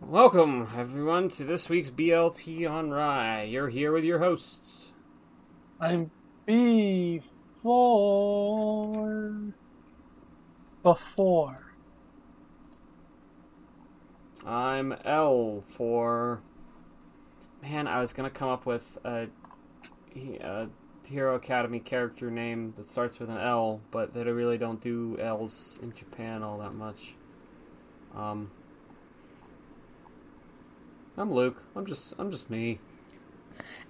Welcome, everyone, to this week's BLT on Rye. You're here with your hosts. I'm B for before. I'm L for... Man, I was going to come up with a Hero Academy character name that starts with an L, but they really don't do L's in Japan all that much. I'm Luke. I'm just me.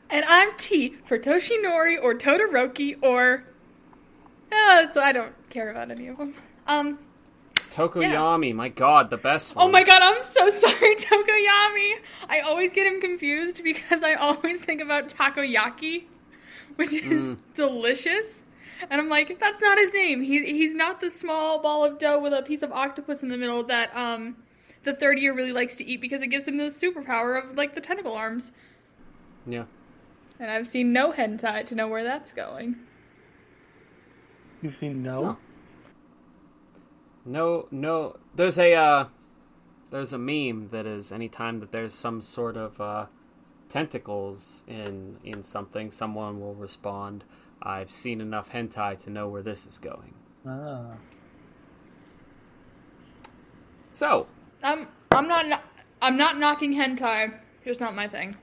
And I'm T for Toshinori or Todoroki or... I don't care about any of them. Tokoyami, my god, the best one. Oh my god, I'm so sorry, Tokoyami. I always get him confused because I always think about takoyaki, which is delicious. And I'm like, that's not his name. He's not the small ball of dough with a piece of octopus in the middle that the third year really likes to eat because it gives him the superpower of like the tentacle arms. Yeah. And I've seen no hentai to know where that's going. You've seen no? No. There's a meme that is anytime that there's some sort of tentacles in something, someone will respond, "I've seen enough hentai to know where this is going." Ah. So, I'm not knocking hentai. Just not my thing.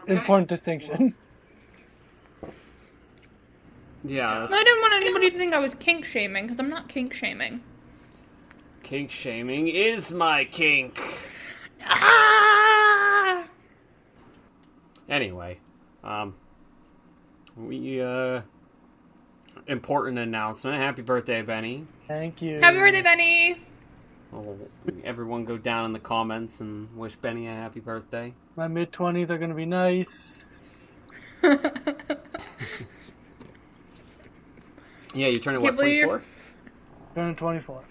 Important distinction. yeah. I didn't want anybody to think I was kink shaming, because I'm not kink shaming. Kink shaming is my kink. Ah! Anyway, important announcement. Happy birthday, Benny. Thank you. Happy birthday, Benny! Well, everyone go down in the comments and wish Benny a happy birthday. My mid-20s are going to be nice. Yeah, you're turning, what, 24? Turning 24.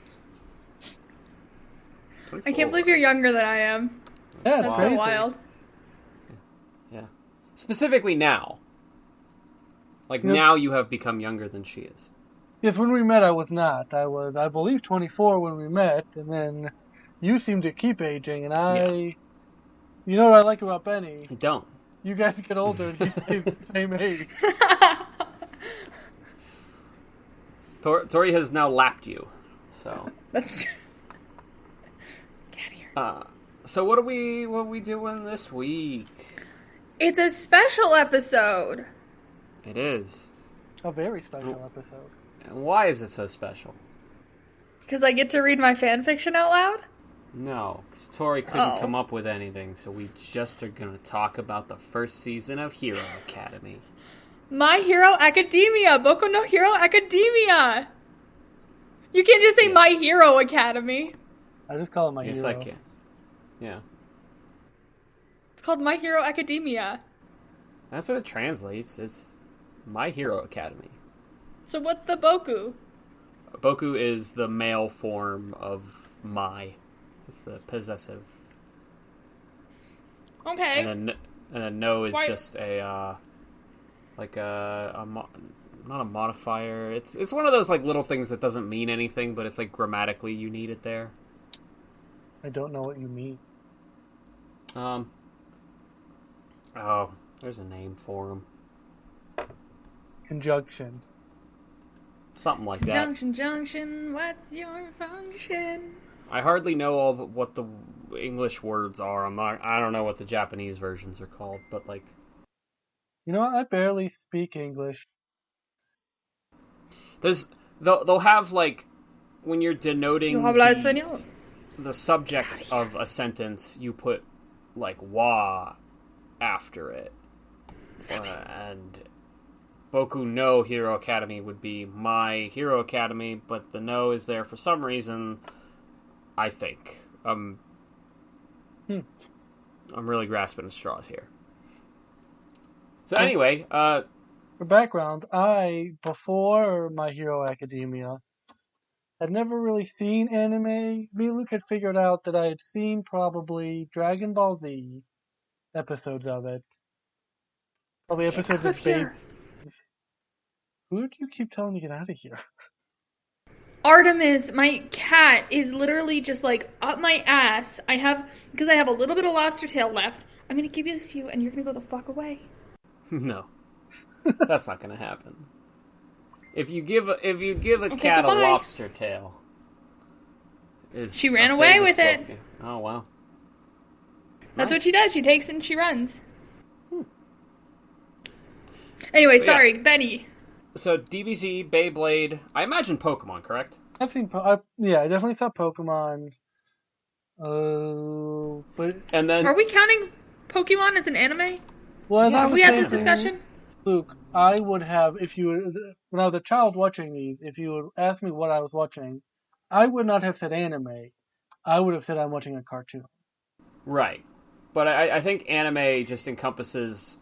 24. I can't believe you're younger than I am. Yeah, it's That's crazy. so wild. Yeah. Specifically now. Like, Yep. now you have become younger than she is. Yes, when we met, I was not. I was, I believe, 24 when we met, and then you seem to keep aging, and I... You know what I like about Benny? I don't. You guys get older, and he stays the same age. Tori has now lapped you, so... That's true. Get here. So what are we doing this week? It's a special episode. It is. A very special episode. And why is it so special? Because I get to read my fanfiction out loud? No, because Tori couldn't come up with anything, so we just are going to talk about the first season of Hero Academy. My Hero Academia! Boku no Hero Academia! You can't just say My Hero Academy. I just call it my Yes, hero. I can. Yeah. It's called My Hero Academia. That's what it translates. It's My Hero Academy. So what's the Boku? Boku is the male form of My. It's the possessive. Okay. And then No is Why- just a not a modifier. It's one of those like little things that doesn't mean anything, but it's like grammatically you need it there. I don't know what you mean. Oh, there's a name for him. Conjunction. Something like that. Junction, what's your function? I hardly know what the English words are. I don't know what the Japanese versions are called, but like... You know what? I barely speak English. They'll have like, when you're denoting Yo habla español. the subject of a sentence, you put like wa after it. And Boku no Hero Academy would be My Hero Academy, but the no is there for some reason, I think. I'm really grasping at straws here. So anyway, For background, before My Hero Academia, had never really seen anime. Me and Luke had figured out that I had seen probably Dragon Ball Z episodes of it. Probably episodes of Baby. Who do you keep telling to get out of here? Artemis, my cat, is literally just like up my ass. Because I have a little bit of lobster tail left. I'm gonna give this to you, and you're gonna go the fuck away. No, that's not gonna happen. If you give a cat bye-bye. a lobster tail, she ran away with it. Oh wow, that's nice. what she does. She takes it and she runs. Anyway, sorry, yes. Benny. So DBZ, Beyblade, I imagine Pokemon, correct? I think, I definitely saw Pokemon. But And then Are we counting Pokemon as an anime? well, Yeah, I Have was we had saying, this discussion? Luke, I would have, when I was a child watching these, if you would ask me what I was watching, I would not have said anime. I would have said I'm watching a cartoon. right, but I think anime just encompasses.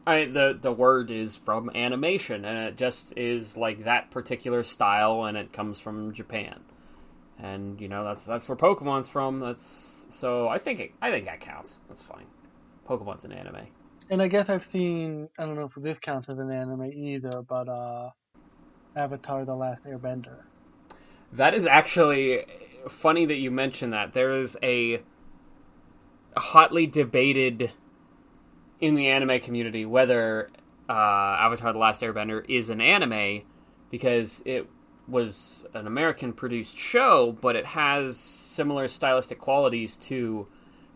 The word is from animation, and it just is like that particular style, and it comes from Japan, and that's where Pokemon's from. So I think that counts. That's fine. Pokemon's an anime. And I guess I've seen, I don't know if this counts as an anime either, but Avatar: The Last Airbender. That is actually funny that you mention that. There is a hotly debated in the anime community whether Avatar: The Last Airbender is an anime, because it was an American-produced show, but it has similar stylistic qualities to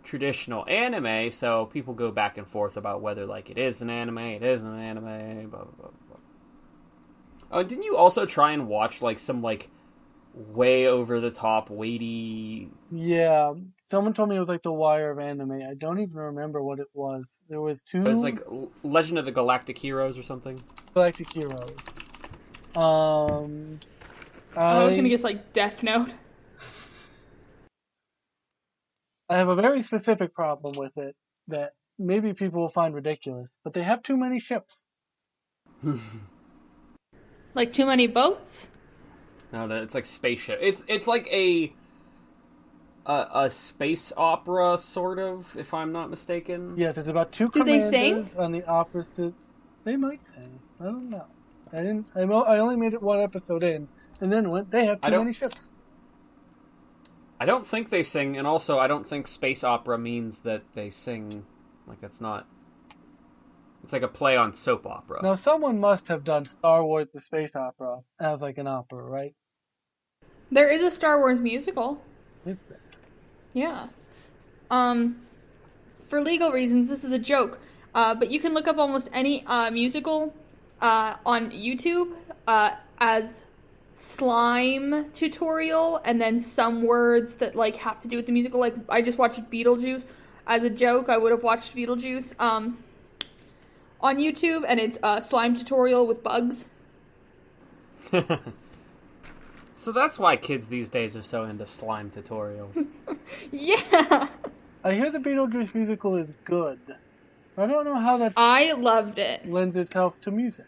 traditional anime, so people go back and forth about whether it is an anime, it isn't an anime, blah, blah, blah, blah. Oh, didn't you also try and watch some way over-the-top, weighty... Yeah, someone told me it was like The Wire of anime. I don't even remember what it was. There was two... It was Legend of the Galactic Heroes or something? Galactic Heroes. I was gonna guess Death Note. I have a very specific problem with it that maybe people will find ridiculous, but they have too many ships. Too many boats? No, it's like spaceship. It's like a space opera, sort of, if I'm not mistaken. Yes, it's about two Do they commanders sing? on the opposite... They might sing. I don't know. I only made it one episode in, and then they have too many ships. I don't think they sing, and also I don't think space opera means that they sing. That's not... It's like a play on soap opera. Now, someone must have done Star Wars: The Space Opera as an opera, right? There is a Star Wars musical. Is there? Yeah. For legal reasons, this is a joke. But you can look up almost any musical on YouTube as slime tutorial, and then some words that have to do with the musical. I just watched Beetlejuice as a joke. I would have watched Beetlejuice on YouTube, and it's a slime tutorial with bugs. So that's why kids these days are so into slime tutorials. Yeah. I hear the Beetlejuice musical is good. I don't know how I loved it. lends itself to music.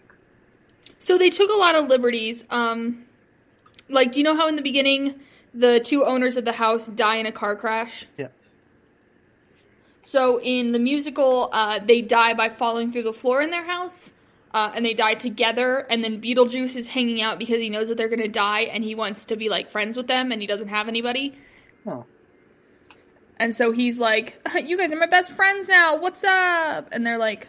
So they took a lot of liberties. Do you know how in the beginning the two owners of the house die in a car crash? Yes. So in the musical, they die by falling through the floor in their house, and they die together, and then Beetlejuice is hanging out because he knows that they're going to die, and he wants to be, friends with them, and he doesn't have anybody. Oh. And so he's like, you guys are my best friends now, what's up? And they're like,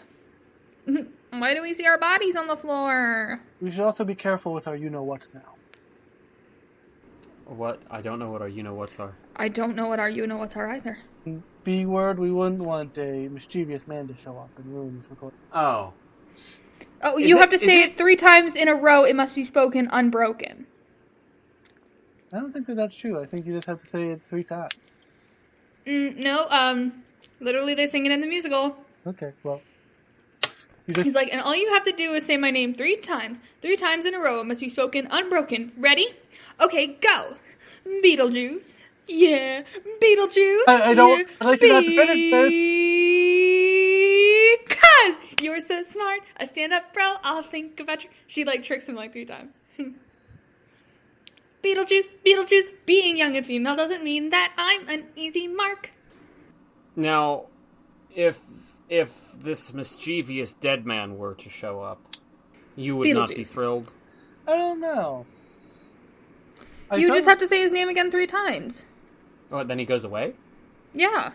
why do we see our bodies on the floor? We should also be careful with our you-know-whats now. What? I don't know what our you-know-whats are. I don't know what our you-know-whats are either. B word, we wouldn't want a mischievous man to show up and ruin this recording. Oh. Oh, you have to say it 3 times in a row. It must be spoken unbroken. I don't think that's true. I think you just have to say it 3 times. No, literally they sing it in the musical. Okay, well. He's like, and all you have to do is say my name 3 times. 3 times in a row. It must be spoken unbroken. Ready? Okay, go. Beetlejuice. Yeah. Beetlejuice. I don't... Yeah. I'd like you not to finish this. Because you're so smart. I stand up, bro. I'll think about you. She, tricks him 3 times. Beetlejuice, Beetlejuice. Being young and female doesn't mean that I'm an easy mark. Now, if this mischievous dead man were to show up, you would not be thrilled? I don't know. You just have to say his name again 3 times. Oh, then he goes away? Yeah.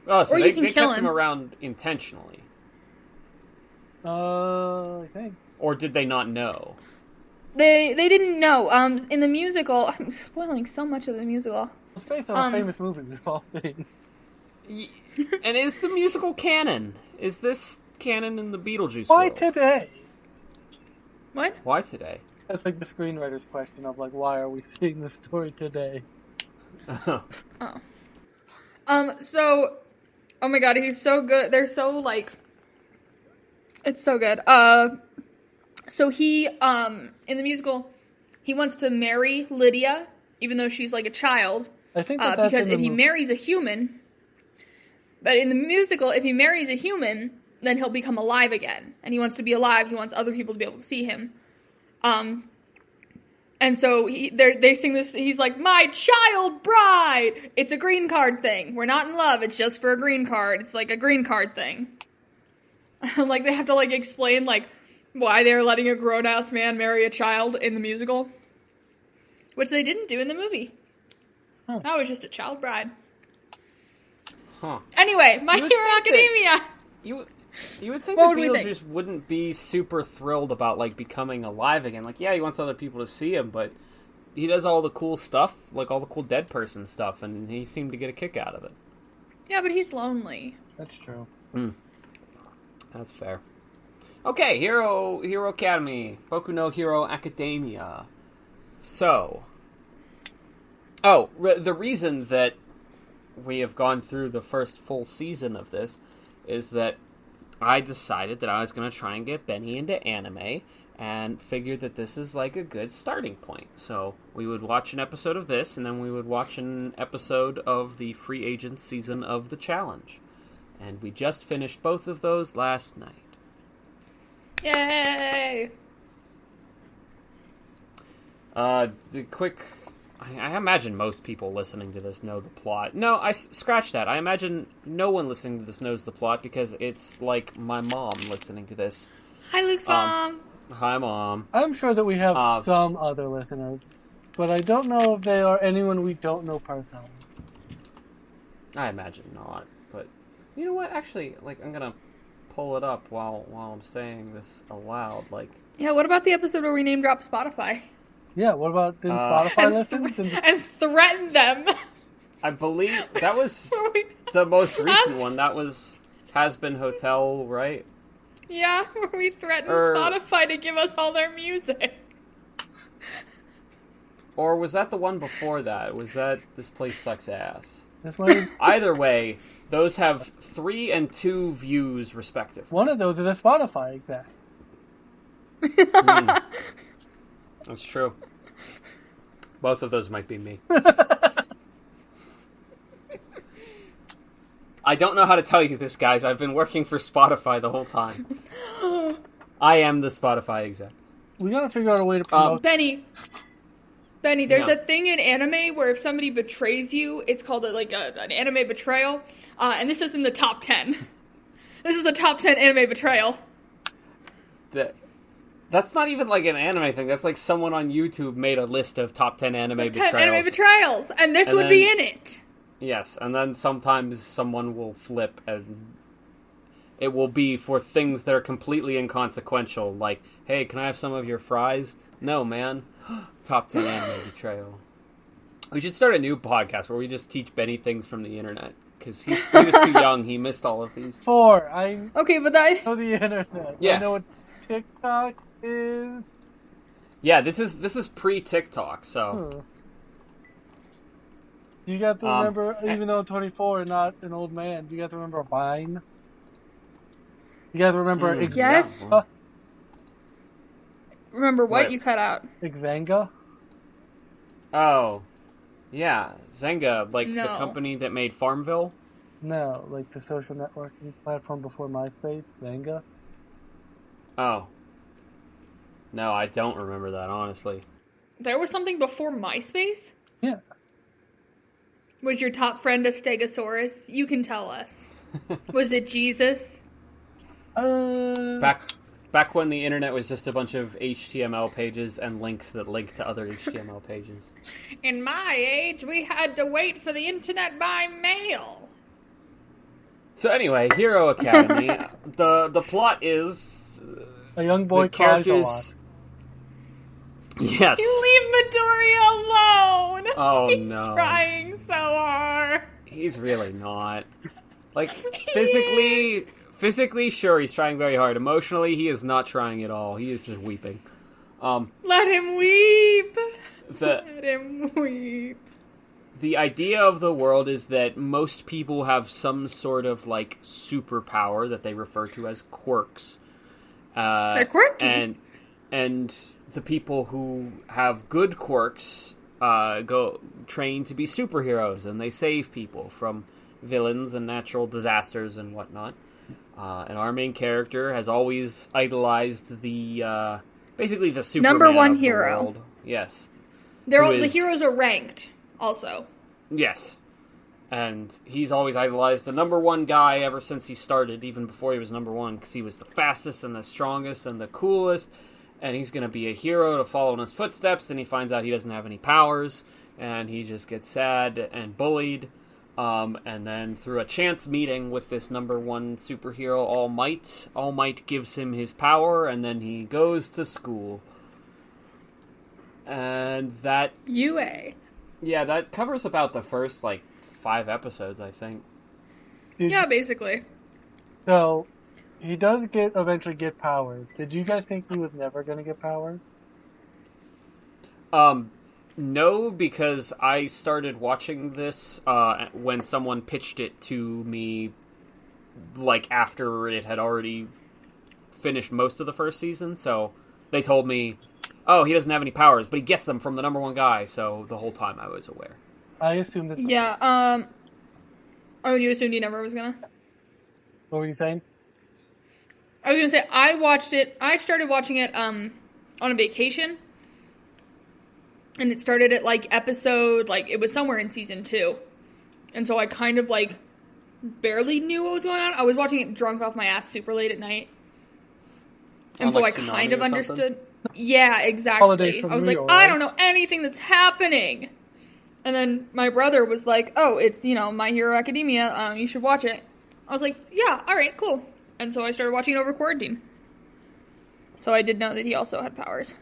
Oh, so Or they you can kept kill him him. around intentionally. I think. Or did they not know? They didn't know. In the musical, I'm spoiling so much of the musical. It's based on a famous movie we've all seen. And is the musical canon? Is this canon in the Beetlejuice Why world? today? What? Why today? That's like the screenwriter's question of like, why are we seeing this story today? Oh. So, oh my god, he's so good. They're so, like, it's so good. So he, in the musical, he wants to marry Lydia, even though she's, like, a child. I think that's because in if the he movie. marries a human, but in the musical, if he marries a human, then he'll become alive again. And he wants to be alive. He wants other people to be able to see him. And so they sing this, he's like, my child bride! It's a green card thing. We're not in love, it's just for a green card. It's like a green card thing. Like, they have to, like, explain, like, why they're letting a grown-ass man marry a child in the musical. Which they didn't do in the movie. Huh. That was just a child bride. Huh. Anyway, My You would Hero think that- Academia! You would think What that would we think? Beetlejuice wouldn't be super thrilled about, like, becoming alive again. Like, yeah, he wants other people to see him, but he does all the cool stuff, like all the cool dead person stuff, and he seemed to get a kick out of it. Yeah, but he's lonely. That's true. That's fair. Okay, Hero Academy, Boku no Hero Academia. So, the reason that we have gone through the first full season of this is that I decided that I was going to try and get Benny into anime, and figured that this is like a good starting point. So we would watch an episode of this, and then we would watch an episode of the Free Agent season of The Challenge. And we just finished both of those last night. Yay! The quick... I imagine most people listening to this know the plot. No, scratch that. I imagine no one listening to this knows the plot, because it's like my mom listening to this. Hi, Luke's mom! Hi, Mom. I'm sure that we have some other listeners, but I don't know if they are anyone we don't know personally. I imagine not, but... You know what? Actually, like, I'm gonna pull it up while I'm saying this aloud, like... Yeah, what about the episode where we name drop Spotify? Yeah, what about didn't Spotify listen? And threaten them. I believe that was the most recent one. That was Has Been Hotel, right? Yeah, where we threatened Or- Spotify to give us all their music. Or was that the one before that? Was that This Place Sucks Ass? This one, Either way, those have 3 and 2 views respectively. one of those is a Spotify exec. That's true. Both of those might be me. I don't know how to tell you this, guys. I've been working for Spotify the whole time. I am the Spotify exec. We gotta figure out a way to promote. Benny, there's Yeah. a thing in anime where if somebody betrays you, it's called an anime betrayal. And this is in the top 10. This is the top 10 anime betrayal. That's not even like an anime thing. That's like someone on YouTube made a list of top 10 anime betrayals. 10 anime betrayals. And this And would be then- in it. Yes, and then sometimes someone will flip and it will be for things that are completely inconsequential, like, hey, can I have some of your fries? No, man. Top 10 anime betrayal. We should start a new podcast where we just teach Benny things from the internet, because he was too young, he missed all of these. 4. I Okay, but I... know the internet. Yeah. I know what TikTok is. Yeah, this is pre-TikTok, so... Do you guys remember, even though I'm 24 and not an old man, do you guys remember Vine? You guys remember Yes. Yeah. Remember what What? you cut out? Xanga? Oh. Yeah, Zynga, like No. the company that made Farmville. No, like the social networking platform before MySpace, Xanga. Oh. No, I don't remember that, honestly. There was something before MySpace? Yeah. Was your top friend a Stegosaurus? You can tell us. Was it Jesus? Back Back when the internet was just a bunch of HTML pages and links that link to other HTML pages. In my age, we had to wait for the internet by mail. So anyway, Hero Academy. the plot is A young boy the cries a characters. Yes. You leave Midoriya alone. Oh He's no. trying so hard. He's really not. Like physically, sure, he's trying very hard. Emotionally, he is not trying at all. He is just weeping. Let him weep. The Let him weep. the idea of the world is that most people have some sort of like superpower that they refer to as quirks. They're quirky. And the people who have good quirks go train to be superheroes, and they save people from villains and natural disasters and whatnot. And our main character has always idolized the basically the Superman Number one of the hero. world. Yes. The heroes are ranked, also. Yes. And he's always idolized the number one guy ever since he started, even before he was number one, because he was the fastest and the strongest and the coolest, and he's going to be a hero to follow in his footsteps, and he finds out he doesn't have any powers, and he just gets sad and bullied, and then through a chance meeting with this number one superhero, All Might gives him his power, and then he goes to school. And that... UA. Yeah, that covers about the first, 5 episodes, I think. Yeah, basically. So, he does eventually get powers. Did you guys think he was never going to get powers? No, because I started watching this when someone pitched it to me, after it had already finished most of the first season, so they told me, oh, he doesn't have any powers, but he gets them from the number one guy, so the whole time I was aware. I assumed that... Yeah, oh, you assumed he never was gonna? What were you saying? I was gonna say, I started watching it, on a vacation, and it started at, episode, it was somewhere in season 2, and so I kind of, barely knew what was going on. I was watching it drunk off my ass super late at night, and so I kind of understood. Yeah, exactly. I was like, I don't know anything that's happening. And then my brother was like, oh, it's, My Hero Academia, you should watch it. I was like, yeah, alright, cool. And so I started watching it over quarantine. So I did know that he also had powers.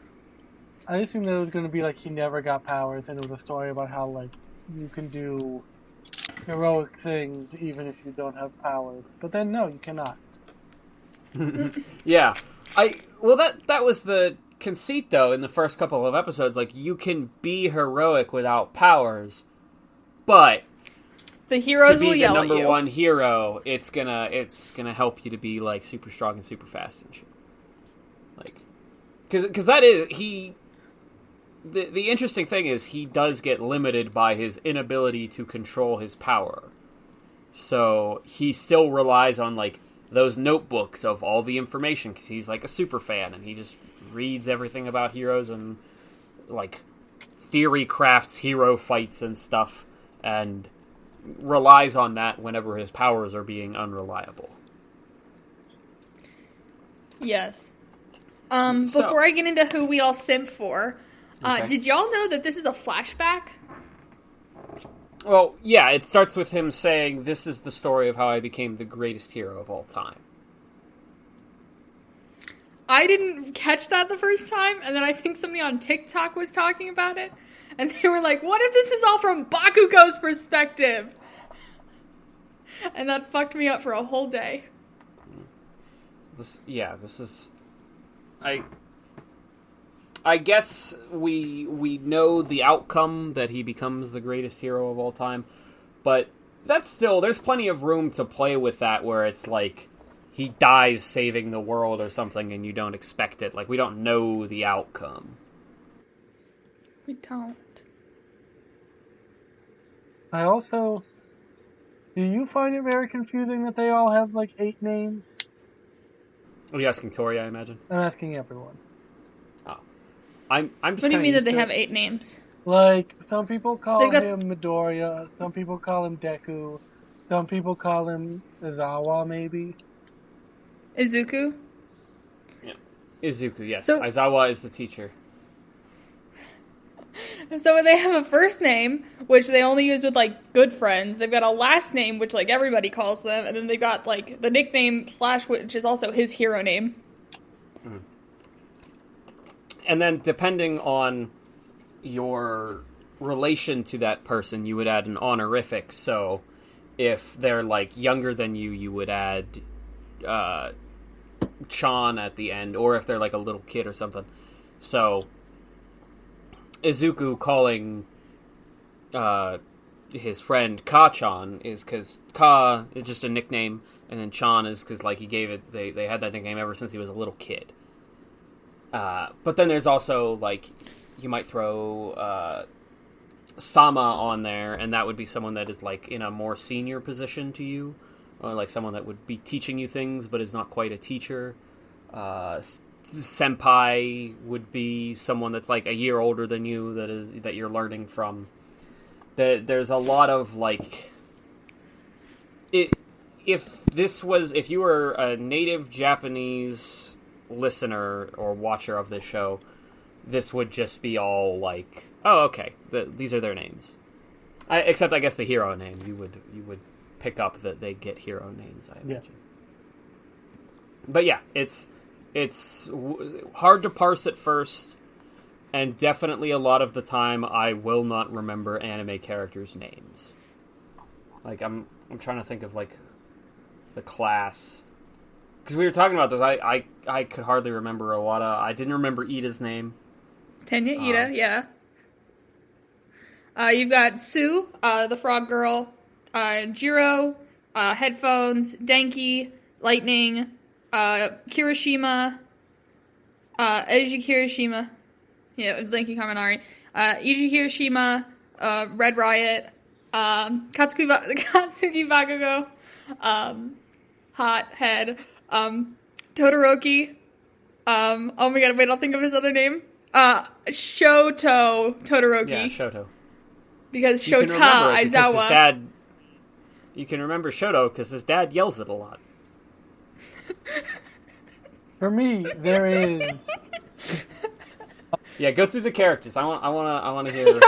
I assumed that it was going to be he never got powers, and it was a story about how, you can do heroic things even if you don't have powers. But then, no, you cannot. Yeah. That was the conceit, though, in the first couple of episodes. You can be heroic without powers, but the heroes will yell at you. To be the number one hero, it's gonna help you to be super strong and super fast and shit. Because that is the interesting thing is he does get limited by his inability to control his power, so he still relies on those notebooks of all the information, because he's a super fan and he just reads everything about heroes and theory crafts hero fights and stuff, and relies on that whenever his powers are being unreliable. Yes. Before I get into who we all simp for, okay. Did y'all know that this is a flashback? Well, yeah, it starts with him saying, this is the story of how I became the greatest hero of all time. I didn't catch that the first time, and then I think somebody on TikTok was talking about it, and they were like, what if this is all from Bakugo's perspective? And that fucked me up for a whole day. This is... I guess we know the outcome, that he becomes the greatest hero of all time, but that's still, there's plenty of room to play with that, where it's he dies saving the world or something and you don't expect it. We don't know the outcome. We don't. I also... Do you find it very confusing that they all have 8 names? Are you asking Tori, I imagine? I'm asking everyone. Oh. I'm just What do you mean that they to... have 8 names? Some people call him Midoriya, some people call him Deku, some people call him Izawa, maybe. Izuku? Yeah. Izuku, yes. So- Aizawa is the teacher. So they have a first name, which they only use with, like, good friends. They've got a last name, which, like, everybody calls them. And then they've got, like, the nickname / which is also his hero name. And then, depending on your relation to that person, you would add an honorific. So, if they're, like, younger than you, you would add Chan at the end. Or if they're, like, a little kid or something. So, Izuku calling his friend Ka-chan is because Ka is just a nickname, and then Chan is because, like, he gave it, they had that nickname ever since he was a little kid. But then there's also, like, you might throw Sama on there, and that would be someone that is, like, in a more senior position to you, or, like, someone that would be teaching you things, but is not quite a teacher. Senpai would be someone that's, like, a year older than you, that you're learning from. There's a lot of, like... If you were a native Japanese listener or watcher of this show, this would just be all like, oh, okay, these are their names. Except, I guess, the hero name. You would pick up that they get hero names, I imagine. Yeah. But yeah, it's hard to parse at first, and definitely a lot of the time I will not remember anime characters' names. Like, I'm trying to think of, like, the class. Because we were talking about this, I could hardly remember a lot of... I didn't remember Ida's name. Tenya Ida, yeah. You've got Sue, the frog girl, Jiro, headphones, Denki, lightning, Kirishima, Eiji Kirishima, yeah, Denki Kaminari, Eiji Kirishima, Red Riot, Katsuki Bakugo, Hot Head, Todoroki, oh my god, wait, I'll think of his other name. Shoto Todoroki. Yeah, Shoto. Because Shota Aizawa. You can remember Shoto because his dad yells it a lot. For me, there is. Yeah, go through the characters. I want to hear.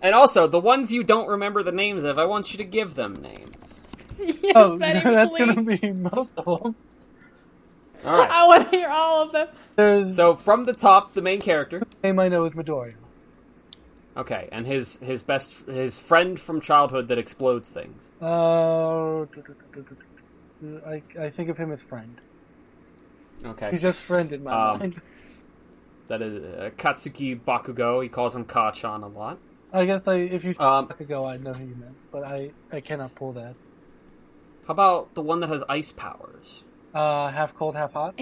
And also, the ones you don't remember the names of, I want you to give them names. Yes, Oh, Betty, that's please. gonna be most of them. All right. I want to hear all of them. There's So from the top, the main character. name I know is Midoriya. Okay, and his friend from childhood that explodes things. I think of him as friend. Okay. He's just friend in my mind. That is Katsuki Bakugo. He calls him Ka-chan a lot. I guess if you said Bakugo, I'd know who you meant, but I cannot pull that. How about the one that has ice powers? Half cold, half hot.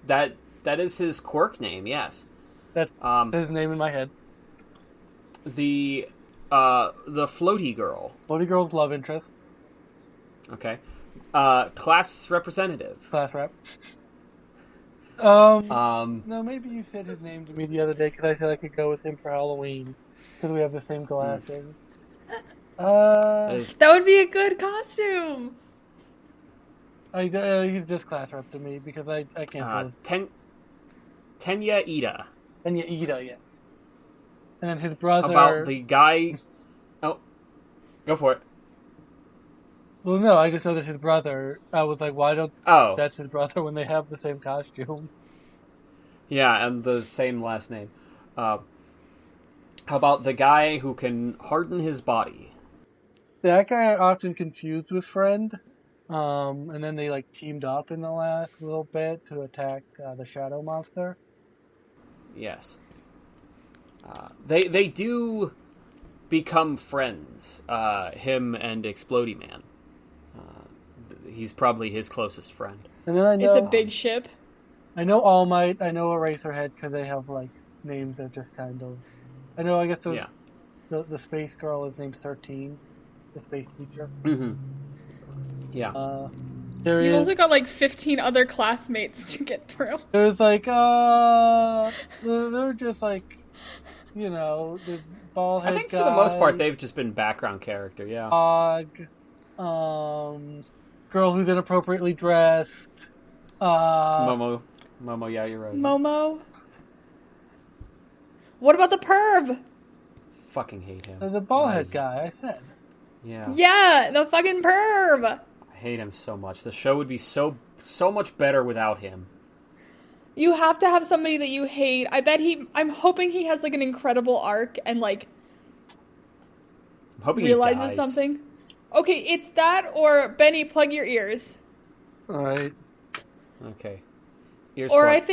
That is his quirk name. Yes. That's his name in my head. The floaty girl. Floaty girl's love interest. Okay. Class representative. Class rep. No, maybe you said his name to me the other day because I said I could go with him for Halloween because we have the same glasses. That would be a good costume. He's just class rep to me because I can't pull his... Tenya Ida. Tenya Ida, yeah. And then his brother... About the guy... Oh, go for it. Well, no, I just know that his brother... I was like, why don't... Oh. That's his brother when they have the same costume. Yeah, and the same last name. How about the guy who can harden his body? That guy I often confused with Friend. And then they teamed up in the last little bit to attack the Shadow Monster. Yes. They do become friends, him and Explodey Man. He's probably his closest friend. And then I know... It's a big ship. I know All Might, I know Eraserhead, because they have, names that just kind of... I know, I guess the space girl is named 13, the space teacher. Mm-hmm. Yeah. You've also got 15 other classmates to get through. There's they're just the bald head I think guy, for the most part they've just been background character, yeah. Girl who's inappropriately dressed, Momo, yeah, you're right. Momo. What about the perv? Fucking hate him. The ballhead guy, I said. Yeah. Yeah, the fucking perv. I hate him so much. The show would be so much better without him. You have to have somebody that you hate. I'm hoping he has, like, an incredible arc and, like, I'm hoping realizes he dies. something. Okay, it's that or Benny, plug your ears. Alright. Okay. Ears Or plugged.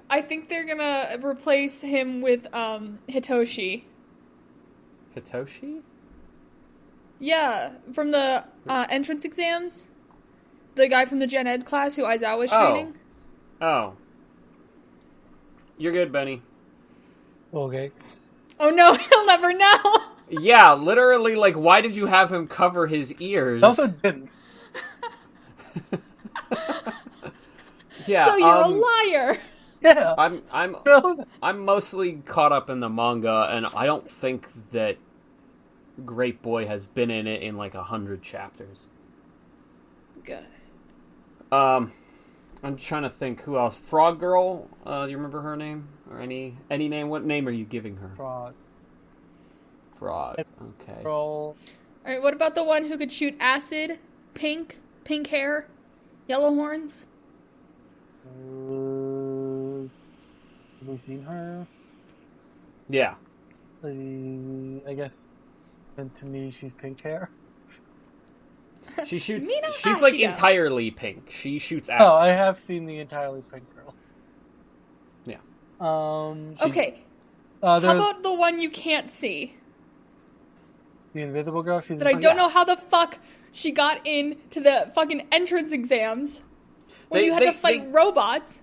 I think they're gonna replace him with, Hitoshi. Hitoshi? Yeah, from the, entrance exams. The guy from the Gen Ed class who Aizawa's training. Oh. You're good, Benny. Okay. Oh no, he'll never know! Yeah, literally, like, why did you have him cover his ears? Also didn't. Yeah, So you're a liar! Yeah. I'm mostly caught up in the manga, and I don't think that Great Boy has been in it in like 100 chapters. Good. I'm trying to think who else. Frog Girl. Do you remember her name or any name? What name are you giving her? Frog. Okay. Roll. Alright, what about the one who could shoot acid? Pink hair? Yellow horns? Have we seen her? Yeah. I guess. And to me, she's pink hair. She shoots. Mina She's like Ashida. entirely pink. She shoots acid. Oh, I have seen the entirely pink girl. Yeah. Okay, how about the one you can't see? the invisible girl? She's That I don't know how the fuck she got into the fucking entrance exams when you had to fight robots.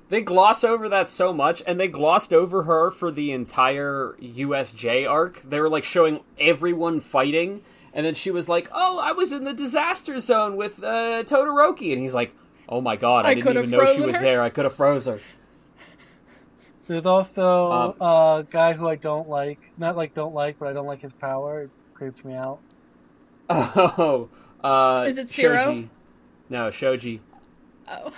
They gloss over that so much, and they glossed over her for the entire USJ arc. They were like showing everyone fighting, and then she was like, "Oh, I was in the disaster zone with Todoroki," and he's like, "Oh my god, I didn't even know she was there. I could have froze her." There's also a guy who I don't like. Not like don't like, but I don't like his power. It creeps me out. Oh, Is it Zero? Shoji. No, Shoji. Oh.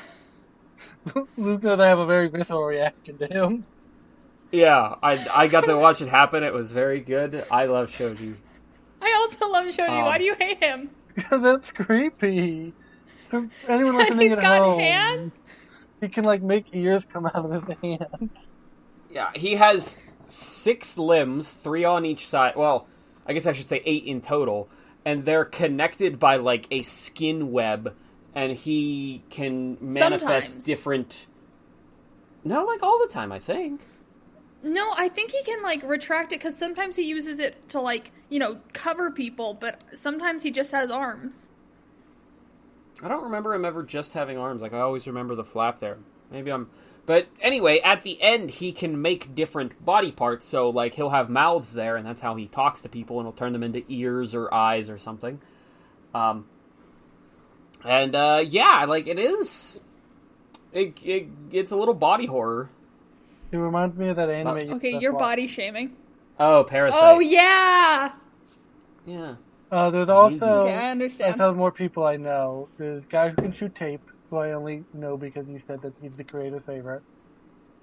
Luke knows I have a very visceral reaction to him. Yeah, I got to watch it happen. It was very good. I love Shoji. I also love Shoji. Why do you hate him? That's creepy. For anyone listening He's at got home, hands? he can like make ears come out of his hands. Yeah, he has 6 limbs, 3 on each side. Well, I guess I should say 8 in total. And they're connected by like a skin web. And he can manifest Sometimes. different... No, like all the time, I think. No, I think he can, like, retract it, because sometimes he uses it to, like, you know, cover people, but sometimes he just has arms. I don't remember him ever just having arms. Like, I always remember the flap there. Maybe I'm... But anyway, at the end, he can make different body parts. So, like, he'll have mouths there, and that's how he talks to people, and he'll turn them into ears or eyes or something. Yeah, like, it is... It's a little body horror. It reminds me of that anime. Okay, you're body shaming. Oh, Parasite. Oh, yeah! Yeah. There's also... Okay, I understand. That's how more people I know. There's a guy who can shoot tape, who I only know because you said that he's the creator's favorite.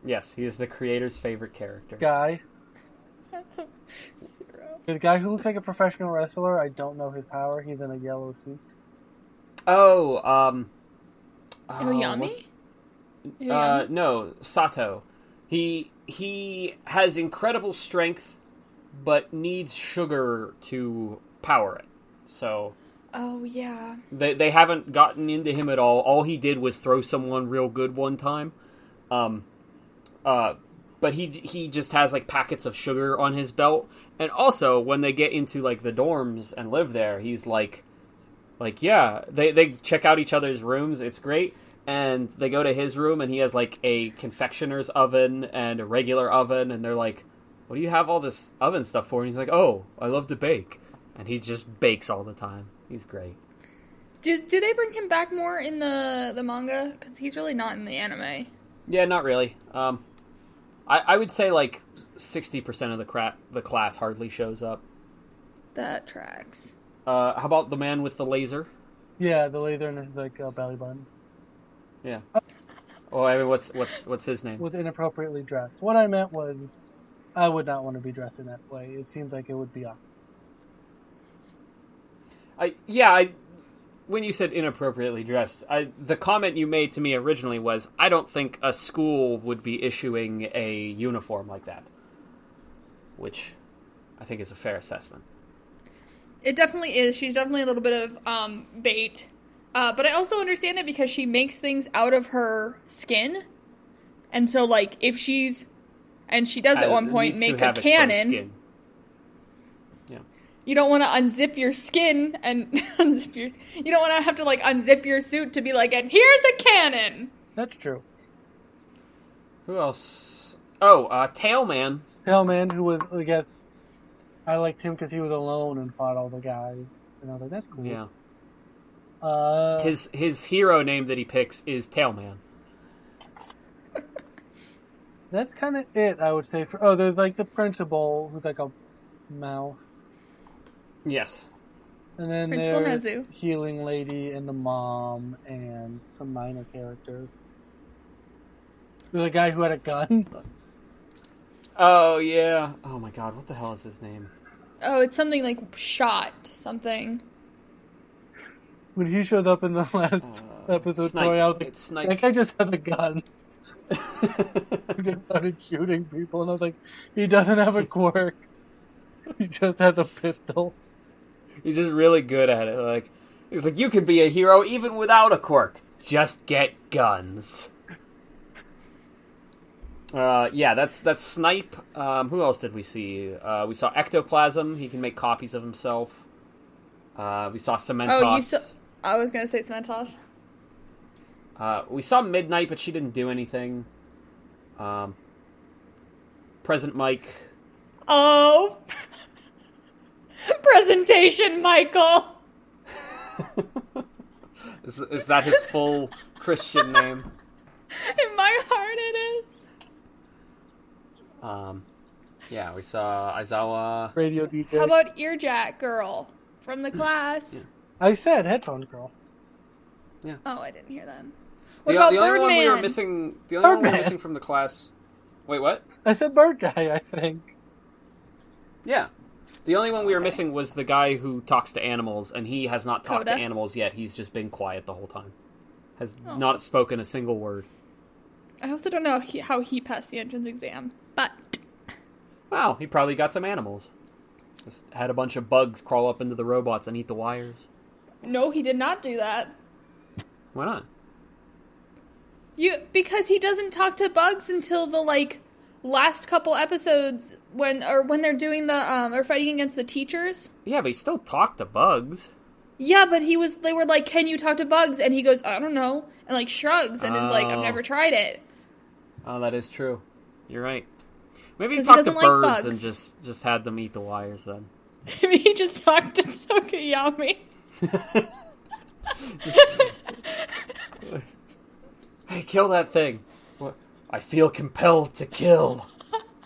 Yes, he is the creator's favorite character. Guy. Zero. There's a guy who looks like a professional wrestler. I don't know his power. He's in a yellow suit. Oyami? No, Sato. He has incredible strength, but needs sugar to power it. So Oh, yeah. they haven't gotten into him at all. All he did was throw someone real good one time. But he just has like packets of sugar on his belt. And also when they get into like the dorms and live there, he's like yeah, they check out each other's rooms. It's great. And they go to his room, and he has, like, a confectioner's oven and a regular oven, and they're like, what do you have all this oven stuff for? And he's like, oh, I love to bake. And he just bakes all the time. He's great. Do they bring him back more in the manga? Because he's really not in the anime. Yeah, not really. I would say, like, 60% of the class hardly shows up. That tracks. How about the man with the laser? Yeah, the laser in his, like, belly button. Yeah. Well, I mean, what's his name? Was inappropriately dressed. What I meant was, I would not want to be dressed in that way. It seems like it would be awkward. When you said inappropriately dressed, the comment you made to me originally was, I don't think a school would be issuing a uniform like that. Which I think is a fair assessment. It definitely is. She's definitely a little bit of bait. But I also understand it because she makes things out of her skin. And so, like, if she's... And she does at one point make a cannon. Skin. Yeah. You don't want to unzip your skin and you don't want to have to, like, unzip your suit to be like, and here's a cannon! That's true. Who else? Oh, Tailman. Tailman, who was, I guess... I liked him because he was alone and fought all the guys. And I was like, that's cool. Yeah. His hero name that he picks is Tailman. That's kind of it, I would say. There's like the principal, who's like a mouse. Yes. And then Principal there's Nezu. Healing Lady and the mom and some minor characters. There's a guy who had a gun. Oh, yeah. Oh, my God. What the hell is his name? Oh, it's something like Shot. Something. When he showed up in the last episode, Tori, I was like, that guy just has a gun. He just started shooting people, and I was like, he doesn't have a quirk. He just has a pistol. He's just really good at it. Like, he's like, you can be a hero even without a quirk. Just get guns. That's Snipe. Who else did we see? We saw Ectoplasm. He can make copies of himself. We saw Cementos. I was going to say Cementos. We saw Midnight, but she didn't do anything. Present Mike. Oh. Presentation Michael. Is that his full Christian name? In my heart it is. Yeah, we saw Aizawa. Radio DJ. How about Earjack Girl from the class? Yeah. I said Headphone Girl. Yeah. Oh, I didn't hear that. What about the Birdman? only one we were missing. The only one we were missing from the class. Wait, what? I said Bird Guy, I think. Yeah. The only one we were missing was the guy who talks to animals, and he has not talked to animals yet. He's just been quiet the whole time. Has not spoken a single word. I also don't know how he passed the entrance exam, but... Wow, he probably got some animals. Just had a bunch of bugs crawl up into the robots and eat the wires. No, he did not do that. Why not? Because he doesn't talk to bugs until the, last couple episodes when they're doing they're fighting against the teachers. Yeah, but he still talked to bugs. Yeah, but they were like, can you talk to bugs? And he goes, I don't know. And, shrugs and is like, I've never tried it. Oh, that is true. You're right. Maybe he talked to birds and just had them eat the wires then. Maybe he just talked to Tokuyami. Hey, kill that thing. What? I feel compelled to kill.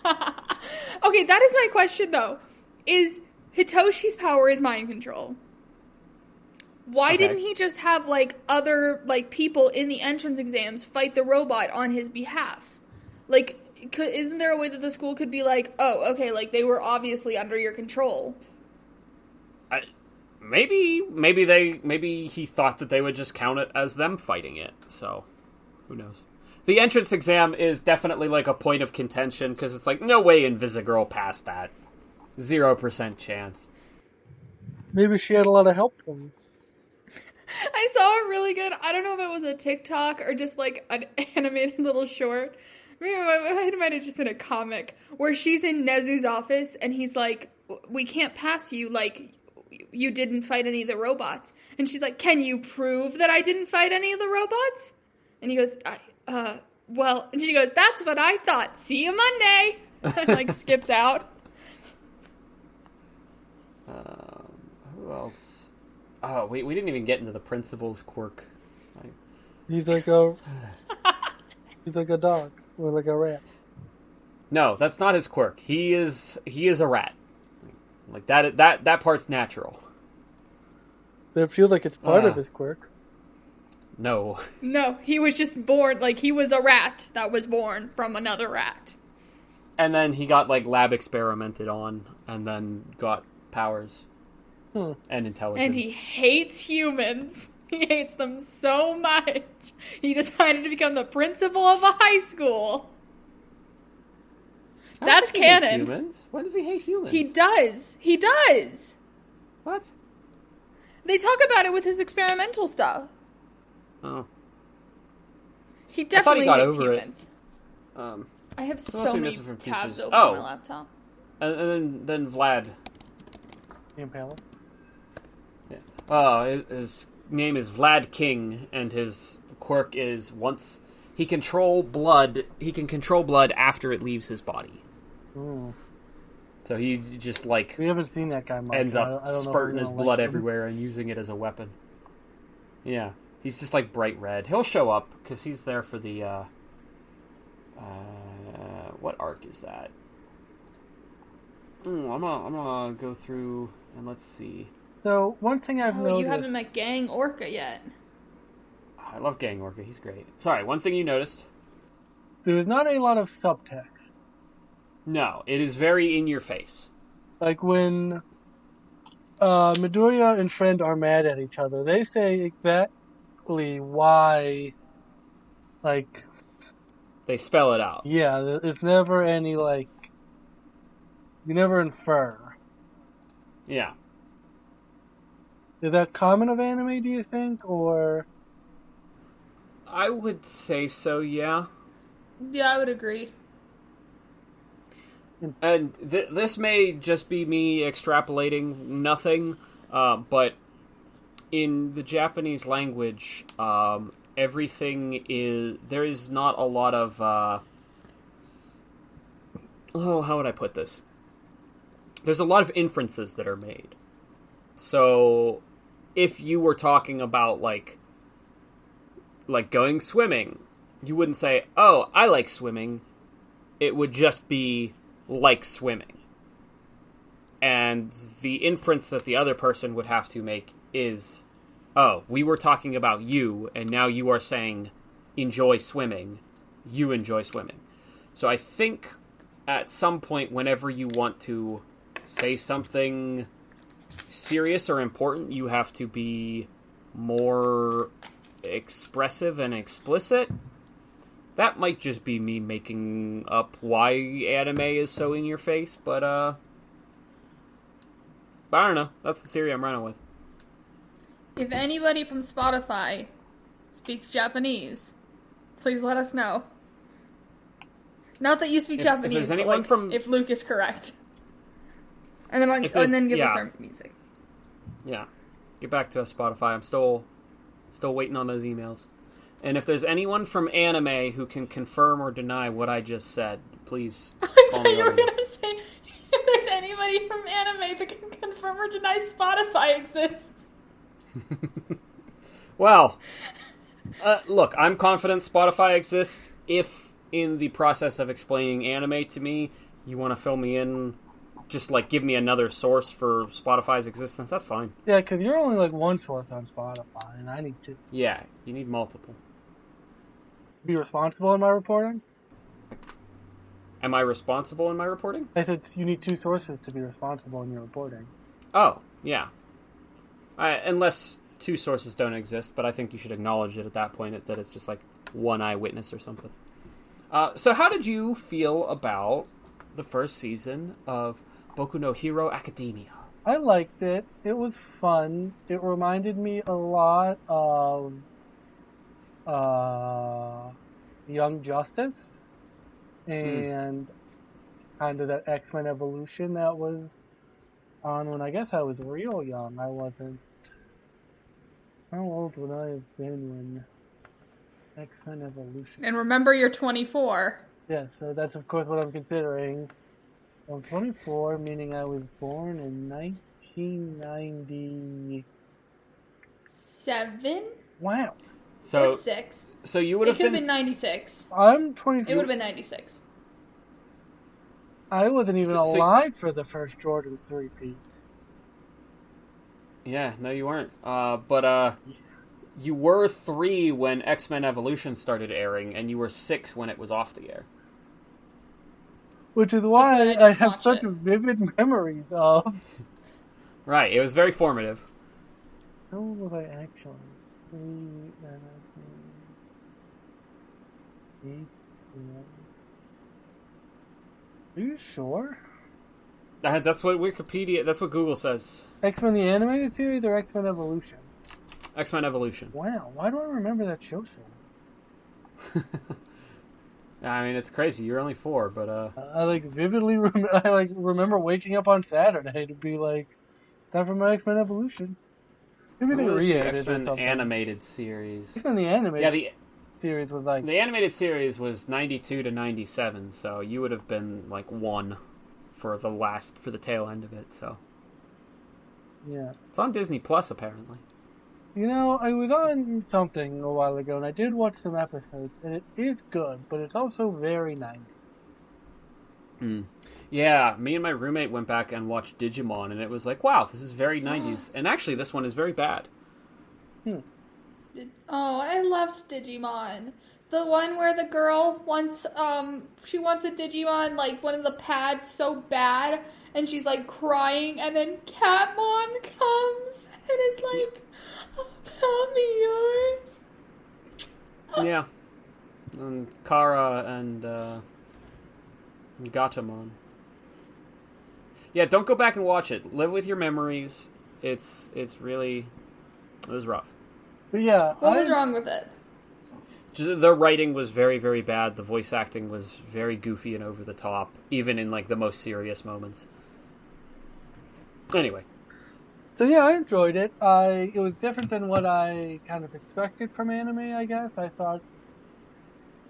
Okay, that is my question, though. Is Hitoshi's power is mind control. Why didn't he just have, other, people in the entrance exams fight the robot on his behalf? Isn't there a way that the school could be like, oh, okay, they were obviously under your control? Maybe he thought that they would just count it as them fighting it, so who knows. The entrance exam is definitely a point of contention, because it's no way Invisigirl passed that. 0% chance. Maybe she had a lot of help points. I saw a really good, I don't know if it was a TikTok or just an animated little short. Maybe it might have just been a comic where she's in Nezu's office and he's like, we can't pass you, you didn't fight any of the robots. And she's like, can you prove that I didn't fight any of the robots? And he goes, well, and she goes, that's what I thought. See you Monday. And skips out. Who else? Oh, we didn't even get into the principal's quirk. He's like a dog or a rat. No, that's not his quirk. He is a rat. That part's natural. But it feels like it's part of his quirk. No. No, he was just born, like, he was a rat that was born from another rat. And then he got, like, lab experimented on, and then got powers and intelligence. And he hates humans. He hates them so much. He decided to become the principal of a high school. That's canon. Humans? When does he hate humans? He does. He does. What? They talk about it with his experimental stuff. Oh. He definitely got hates over humans. It. I have What so else are we many missing from tabs teachers? open on my laptop. And then Vlad. The Impaler. Yeah. His name is Vlad King, and his quirk is once he can control blood after it leaves his body. Ooh. So he just like We haven't seen that guy much. ends up I don't know spurting if his we don't blood like him. everywhere and using it as a weapon. Yeah, he's just like bright red. He'll show up because he's there for the what arc is that? I'm gonna go through and let's see. So one thing I've noticed. You haven't met Gang Orca yet. I love Gang Orca. He's great. Sorry, one thing you noticed. There's not a lot of subtext. No, it is very in your face. Like when Midoriya and Friend are mad at each other, they say exactly why. Like, They spell it out. yeah, there's never any like. You never infer. Yeah. Is that common of anime, do you think, or? I would say so, yeah. Yeah, I would agree. And this may just be me extrapolating nothing, but in the Japanese language, everything is... There is not a lot of... how would I put this? There's a lot of inferences that are made. So, if you were talking about, like going swimming, you wouldn't say, oh, I like swimming. It would just be... like swimming. And the inference that the other person would have to make is, oh, we were talking about you, and now you are saying, enjoy swimming. You enjoy swimming. So I think at some point, whenever you want to say something serious or important, you have to be more expressive and explicit. That might just be me making up why anime is so in your face, but I don't know. That's the theory I'm running with. If anybody from Spotify speaks Japanese, please let us know. Not that you speak Japanese, but like, if Luke is correct. And then give us our music. Yeah. Get back to us, Spotify. I'm still waiting on those emails. And if there's anyone from anime who can confirm or deny what I just said, please I call thought me you were on going to say, if there's anybody from anime that can confirm or deny Spotify exists. Well, look, I'm confident Spotify exists. If in the process of explaining anime to me, you want to fill me in, just like give me another source for Spotify's existence, that's fine. Yeah, because you're only like one source on Spotify, and I need two. Yeah, you need multiple. Be responsible in my reporting? Am I responsible in my reporting? I said you need two sources to be responsible in your reporting. Oh, yeah. Unless two sources don't exist, but I think you should acknowledge it at that point, that it's just like one eyewitness or something. So how did you feel about the first season of Boku no Hero Academia? I liked it. It was fun. It reminded me a lot of Young Justice and kind of that X-Men Evolution that was on when I guess I was real young. I wasn't... How old would I have been when X-Men Evolution... And remember, you're 24. Yes, so that's of course what I'm considering. I'm 24, meaning I was born in 1997. Wow. Or 6. So you would have been... It could have been 96. I'm 24. It would have been 96. I wasn't even alive for the first Jordan 3-peat. Yeah, no you weren't. But You were 3 when X-Men Evolution started airing, and you were 6 when it was off the air. Which is why That's why I I didn't have watch such it. vivid memories of. Right, it was very formative. How old was I actually? 3, 8, 9. Are you sure? That's what Wikipedia, that's what Google says. X-Men the Animated Series or X-Men Evolution? X-Men Evolution. Wow, why do I remember that show so much? I mean, it's crazy. You're only 4, but I like vividly remember waking up on Saturday to be like, it's time for my X-Men Evolution. Maybe they what was the re-edited or X-Men something. animated series? X-Men the Animated Yeah, series was like... the animated series was 92 to 97, so you would have been like 1 for the tail end of it. So Yeah. it's on Disney Plus apparently. You know, I was on something a while ago, and I did watch some episodes, and it is good, but it's also very 90s. Yeah, me and my roommate went back and watched Digimon, and it was like, wow, this is very 90s. And actually, this one is very bad. Oh, I loved Digimon. The one where the girl wants, she wants a Digimon, like, one of the pads so bad, and she's, like, crying, and then Catmon comes, and is like, I'll be yours. Yeah. And Kara and Gatomon. Yeah, don't go back and watch it. Live with your memories. It was rough. But yeah, What was wrong with it? The writing was very, very bad. The voice acting was very goofy and over the top, even in like the most serious moments. Anyway. So yeah, I enjoyed it. It was different than what I kind of expected from anime, I guess. I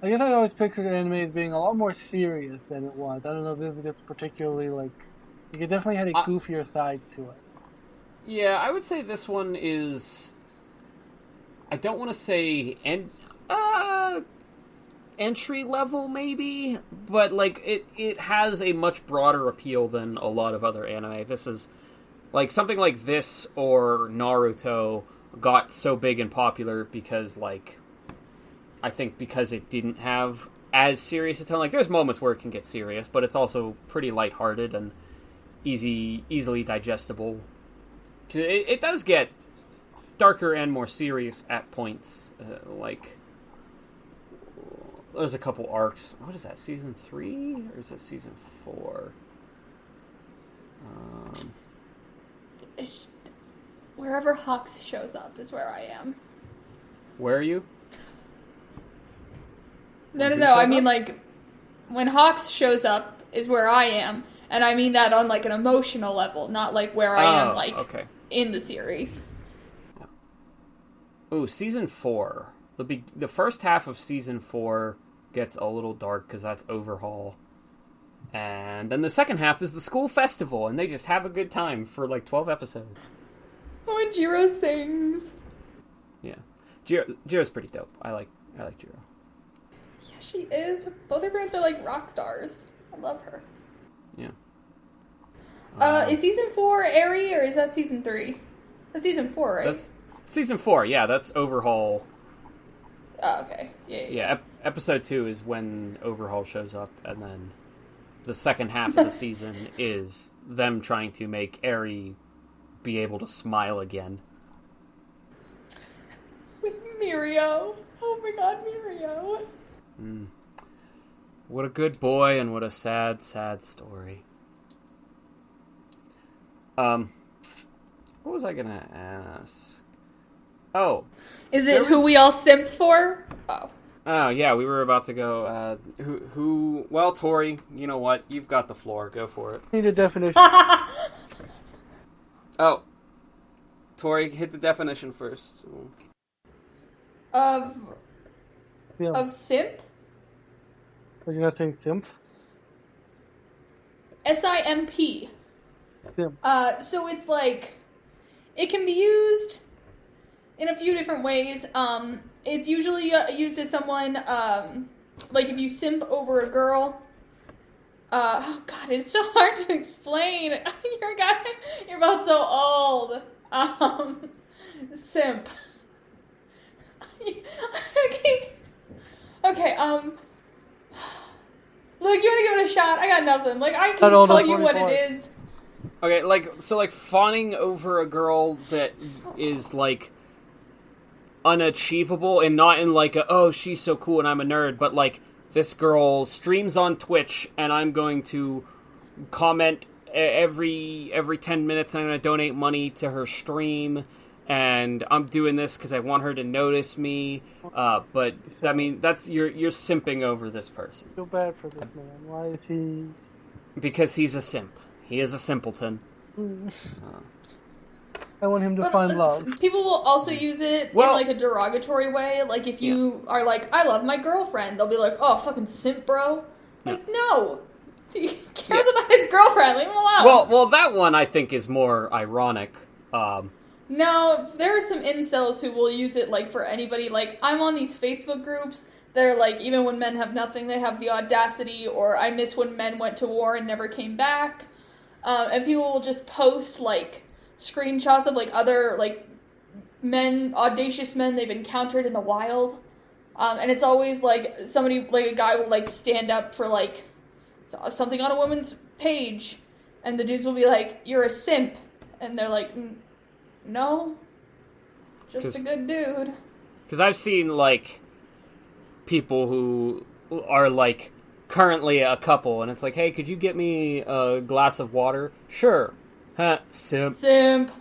always pictured anime as being a lot more serious than it was. I don't know if this is just particularly like... It definitely had a goofier side to it. Yeah, I would say this one is... I don't want to say entry level, maybe, but like it has a much broader appeal than a lot of other anime. This is like something like this or Naruto got so big and popular because I think because it didn't have as serious a tone. Like there's moments where it can get serious, but it's also pretty lighthearted and easily digestible. It does get darker and more serious at points. There's a couple arcs. What is that, season 3? Or is that season 4? Wherever Hawks shows up is where I am. Where are you? No. Shows I mean, up? like, when Hawks shows up is where I am, and I mean that on, like, an emotional level, not, like, where I am, like, okay. in the series. Ooh, season 4. The first half of season 4 gets a little dark because that's Overhaul. And then the second half is the school festival, and they just have a good time for, like, 12 episodes. Oh, and Jiro sings. Yeah. Jiro's pretty dope. I like Jiro. Yeah, she is. Both her parents are, like, rock stars. I love her. Yeah. Is season 4 Airy, or is that season 3? That's season 4, right? That's season 4, yeah, that's Overhaul. Oh, okay. Yeah. Episode 2 is when Overhaul shows up, and then the second half of the season is them trying to make Eri be able to smile again. With Mirio. Oh my god, Mirio. What a good boy, and what a sad, sad story. What was I gonna ask? Oh. Is it who we all simped for? Oh, yeah, we were about to go, well, Tori, you know what? You've got the floor. Go for it. Need a definition. Oh. Tori, hit the definition first. Of simp? Are you gonna say simp? SIMP. Simp. So it's like, it can be used in a few different ways. It's usually used as someone, like if you simp over a girl. Oh god, it's so hard to explain. You're about so old. Simp. Okay, Luke, you want to give it a shot? I got nothing. Like, I can Not all tell the you what 44. it is. Okay, like fawning over a girl that is like unachievable, and not in like a, oh, she's so cool and I'm a nerd, but like this girl streams on Twitch and I'm going to comment every 10 minutes and I'm going to donate money to her stream, and I'm doing this because I want her to notice me, but I mean, that's you're simping over this person. I feel bad for this man. Why is he... Because he's a simp. He is a simpleton. I want him to find love. People will also use it in like a derogatory way. Like if you are like, I love my girlfriend, they'll be like, oh, fucking simp, bro. Like, no. He cares about his girlfriend. Leave him alone. Well, that one I think is more ironic. No, there are some incels who will use it like for anybody. Like, I'm on these Facebook groups that are like, even when men have nothing, they have the audacity, or I miss when men went to war and never came back. And people will just post like screenshots of like other like men, audacious men they've encountered in the wild. And it's always like somebody, like a guy will like stand up for like something on a woman's page, and the dudes will be like, you're a simp. And they're like, no, just a good dude. Because I've seen, like, people who are, like, currently a couple, and it's like, hey, could you get me a glass of water? Sure. Huh, simp. Simp.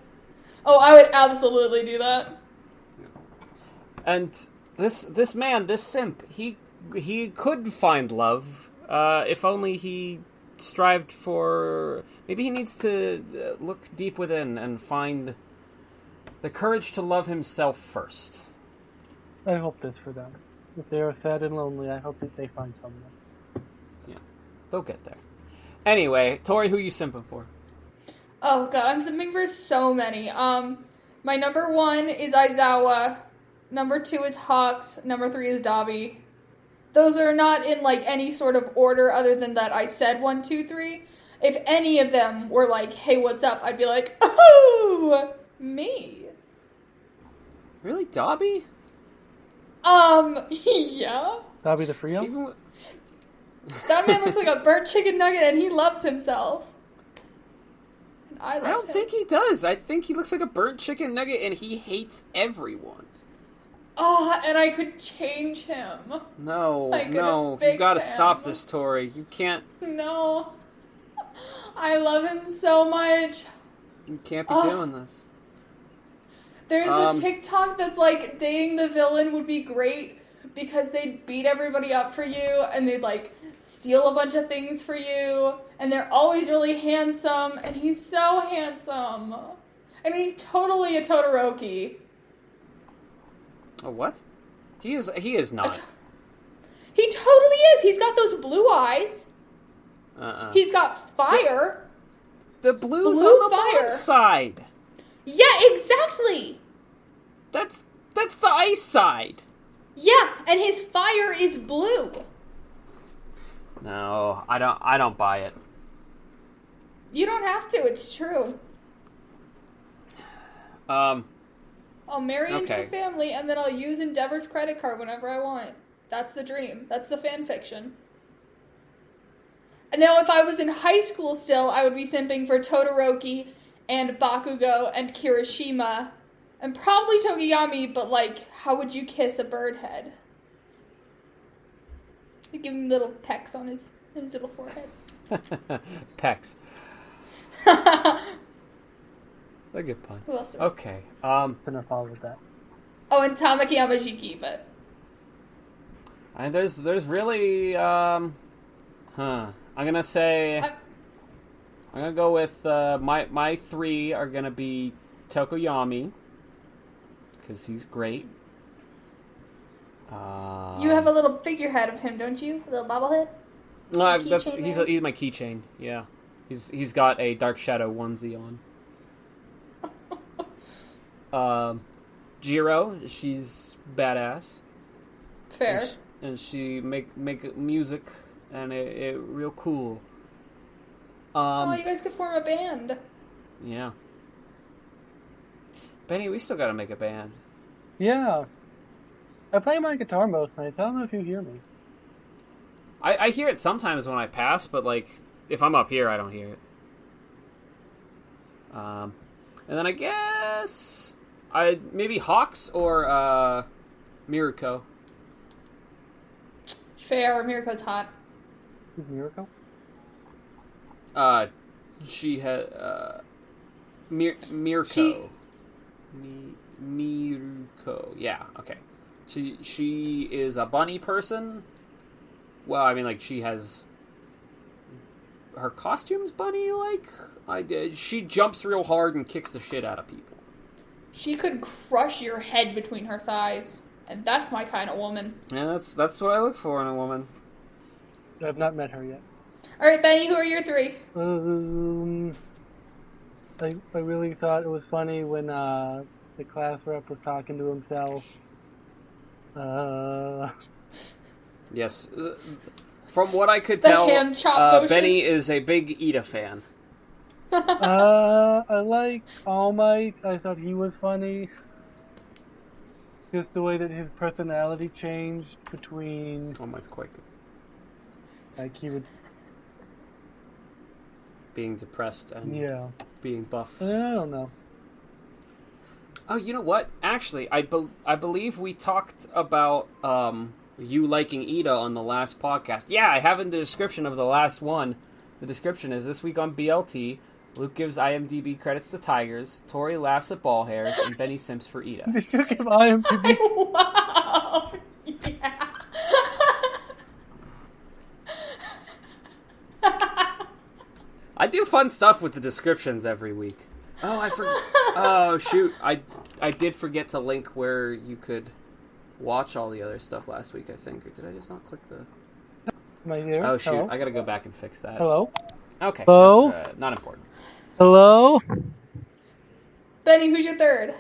Oh, I would absolutely do that. And this man, this simp, he could find love, if only he strived for... Maybe he needs to look deep within and find the courage to love himself first. I hope this for them. If they are sad and lonely, I hope that they find someone. Yeah, they'll get there. Anyway, Tori, who you simping for? Oh god, I'm simping for so many. My number 1 is Aizawa. Number 2 is Hawks. Number 3 is Dabi. Those are not in, like, any sort of order other than that I said 1, 2, 3. If any of them were like, hey, what's up? I'd be like, oh, me. Really, Dabi? Yeah. Dabi the Frio? Even... That man looks like a burnt chicken nugget and he loves himself. And I don't think he does. I think he looks like a burnt chicken nugget and he hates everyone. Oh, and I could change him. No, you gotta stop this, Tori. You can't... No. I love him so much. You can't be doing this. There's a TikTok that's like, dating the villain would be great because they'd beat everybody up for you and they'd like steal a bunch of things for you, and they're always really handsome, and he's so handsome. And he's totally a Todoroki. A what? He is not. He totally is. He's got those blue eyes. He's got fire. The blue's on the bottom side. Yeah, exactly. That's the ice side. Yeah, and his fire is blue. No, I don't buy it. You don't have to. It's true. I'll marry into the family, and then I'll use Endeavor's credit card whenever I want. That's the dream. That's the fan fiction. And now, if I was in high school still, I would be simping for Todoroki and Bakugo and Kirishima, and probably Togeyami, but, like, how would you kiss a bird head? I'd give him little pecks on his little forehead. Pecks. A good pun. Who else? Okay. Gonna follow with that. Oh, and Tamaki Yamajiki, but... And there's really, I'm gonna say... I'm gonna go with, my 3 are gonna be Tokoyami, because he's great. You have a little figurehead of him, don't you? A little bobblehead? No, he's my keychain, yeah. He's got a Dark Shadow onesie on. Jiro, she's badass. Fair. And she make music, and it real cool. Oh, you guys could form a band. Yeah. Benny, we still gotta make a band. Yeah. I play my guitar most nights. I don't know if you hear me. I hear it sometimes when I pass, but like if I'm up here, I don't hear it. And then I guess maybe Hawks or Miruko. Fair, Mirko's hot. Who's Mirko? She had Mirko. Miruko. Yeah. Okay. She is a bunny person. Well, I mean, like she has her costume's bunny. Like I did. She jumps real hard and kicks the shit out of people. She could crush your head between her thighs, and that's my kind of woman. Yeah, that's what I look for in a woman. I've not met her yet. All right, Benny, who are your three? I really thought it was funny when the class rep was talking to himself. Yes. From what I could The tell, hand chop potions. Benny is a big Ida fan. I like All Might. I thought he was funny. Just the way that his personality changed between... All Might's quite good. Like, he would... Being depressed and being buff. I don't know. Oh, you know what? Actually, I believe we talked about you liking Ida on the last podcast. Yeah, I have in the description of the last one. The description is this week on BLT. Luke gives IMDb credits to tigers. Tori laughs at ball hairs, and Benny simps for Ida. Did you give IMDb? Wow. Yeah. I do fun stuff with the descriptions every week. Oh, I forgot. Oh, shoot. I did forget to link where you could watch all the other stuff last week, I think. Or did I just not click the... Am I here? Oh, shoot. Hello? I gotta go back and fix that. Hello? Okay. Hello? Not important. Hello? Benny, who's your third?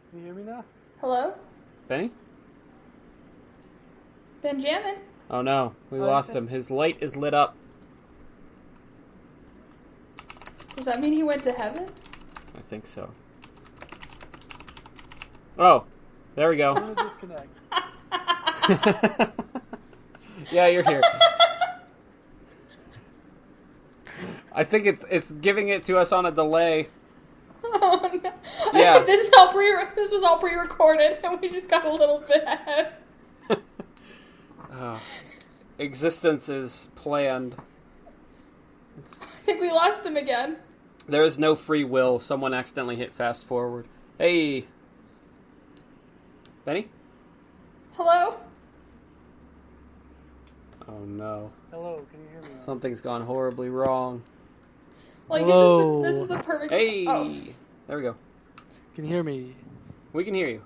Can you hear me now? Hello? Benny? Benjamin? Oh, no. We lost him. His light is lit up. Does that mean he went to heaven? I think so. Oh, there we go. I'm gonna disconnect. Yeah, you're here. I think it's giving it to us on a delay. Oh no! Yeah. This was all pre-recorded, and we just got a little bit ahead. Existence is planned. I think we lost him again. There is no free will. Someone accidentally hit fast forward. Hey, Benny? Hello? Oh no. Hello, can you hear me now? Something's gone horribly wrong. Like Hello. this is the perfect. Hey! Oh. There we go. Can you hear me? We can hear you.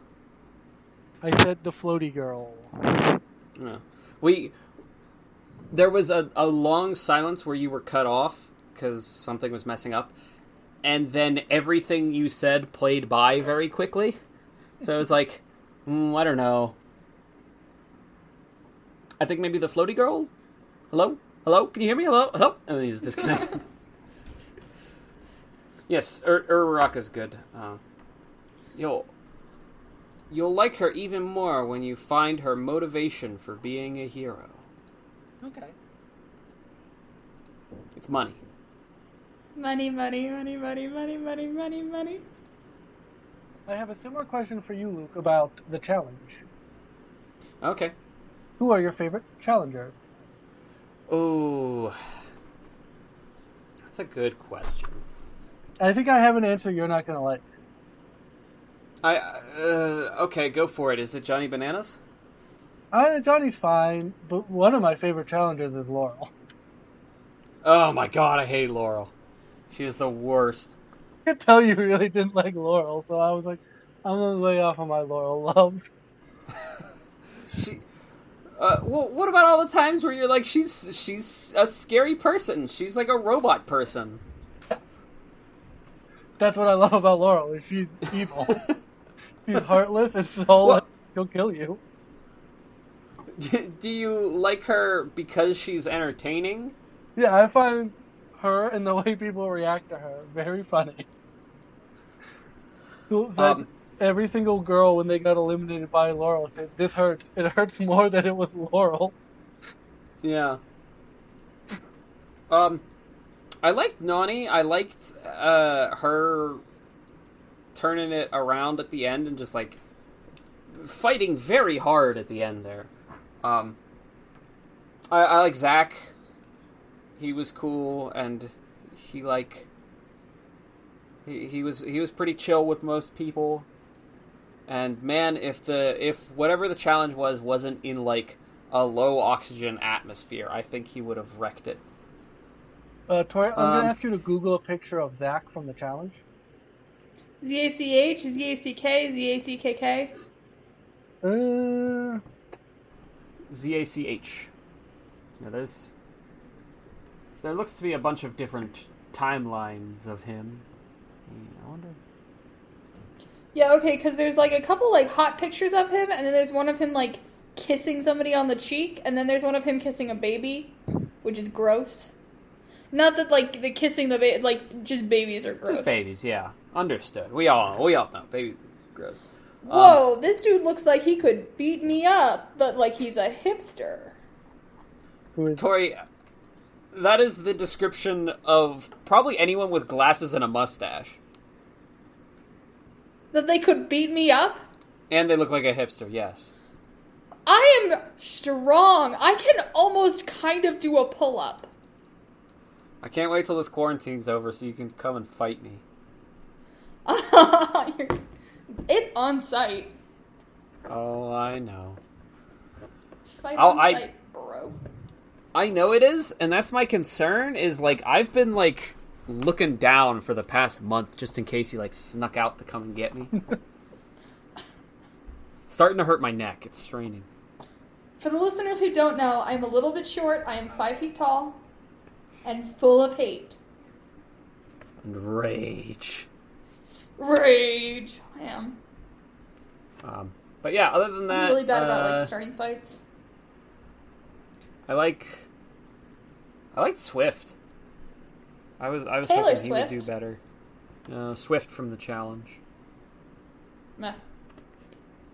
I said the floaty girl. No. There was a long silence where you were cut off because something was messing up, and then everything you said played by very quickly. So it was like, I don't know. I think maybe the floaty girl? Hello? Hello? Can you hear me? Hello? Hello? And then he's disconnected. Yes, Uraraka's good. You'll like her even more when you find her motivation for being a hero. Okay. It's money. Money, money, money, money, money, money, money, money. I have a similar question for you, Luke, about the challenge. Okay. Who are your favorite challengers? Oh, that's a good question. I think I have an answer you're not going to like. Okay, go for it. Is it Johnny Bananas? Johnny's fine, but one of my favorite challengers is Laurel. Oh my god, I hate Laurel. She is the worst. I could tell you really didn't like Laurel, so I was like, I'm going to lay off on my Laurel love. Well, what about all the times where you're like, she's a scary person. She's like a robot person. That's what I love about Laurel, is she's evil. She's heartless and soulless. She'll kill you. Do you like her because she's entertaining? Yeah, I find her and the way people react to her very funny. every single girl when they got eliminated by Laurel said, "This hurts. It hurts more than it was Laurel." Yeah. I liked Nani. I liked her turning it around at the end and just like fighting very hard at the end there. I like Zach. He was cool, and he was pretty chill with most people. And man, if whatever the challenge wasn't in like a low oxygen atmosphere, I think he would have wrecked it. Tori, I'm going to ask you to Google a picture of Zach from the challenge. Z-A-C-H, Z-A-C-K, Z-A-C-K-K? Z-A-C-H. Yeah, there looks to be a bunch of different timelines of him. I wonder... Yeah, okay, because there's like a couple like hot pictures of him, and then there's one of him like kissing somebody on the cheek, and then there's one of him kissing a baby, which is gross. Not that like the kissing the baby, like just babies are gross. Just babies, yeah, understood. We all know, baby, gross. Whoa, this dude looks like he could beat me up, but like he's a hipster. Tori, that is the description of probably anyone with glasses and a mustache. That they could beat me up? And they look like a hipster, yes. I am strong. I can almost kind of do a pull-up. I can't wait till this quarantine's over so you can come and fight me. It's on site. Oh, I know. Fight on site, bro. I know it is, and that's my concern, is, like, I've been, like, looking down for the past month just in case he, like, snuck out to come and get me. It's starting to hurt my neck. It's straining. For the listeners who don't know, I'm a little bit short. I am 5 feet tall and full of hate. And rage. Rage. I am. But yeah, other than that... I'm really bad about, like, starting fights. I liked Swift. I was Taylor hoping he would do better. Swift from the challenge. Meh.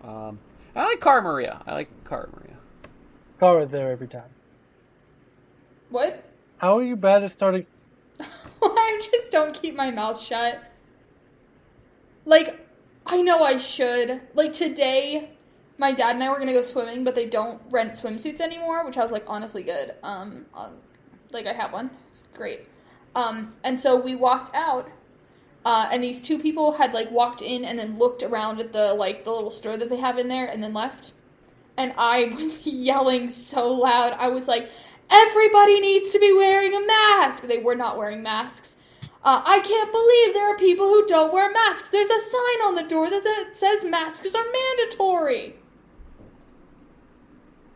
I like Cara Maria. Cara's there every time. What? How are you bad at starting? I just don't keep my mouth shut. Like, I know I should. Like, today, my dad and I were going to go swimming, but they don't rent swimsuits anymore, which I was like, honestly good. Like, I have one. Great. And so we walked out, and these two people had, like, walked in and then looked around at the little store that they have in there and then left. And I was yelling so loud. I was like, everybody needs to be wearing a mask. They were not wearing masks. I can't believe there are people who don't wear masks. There's a sign on the door that says masks are mandatory.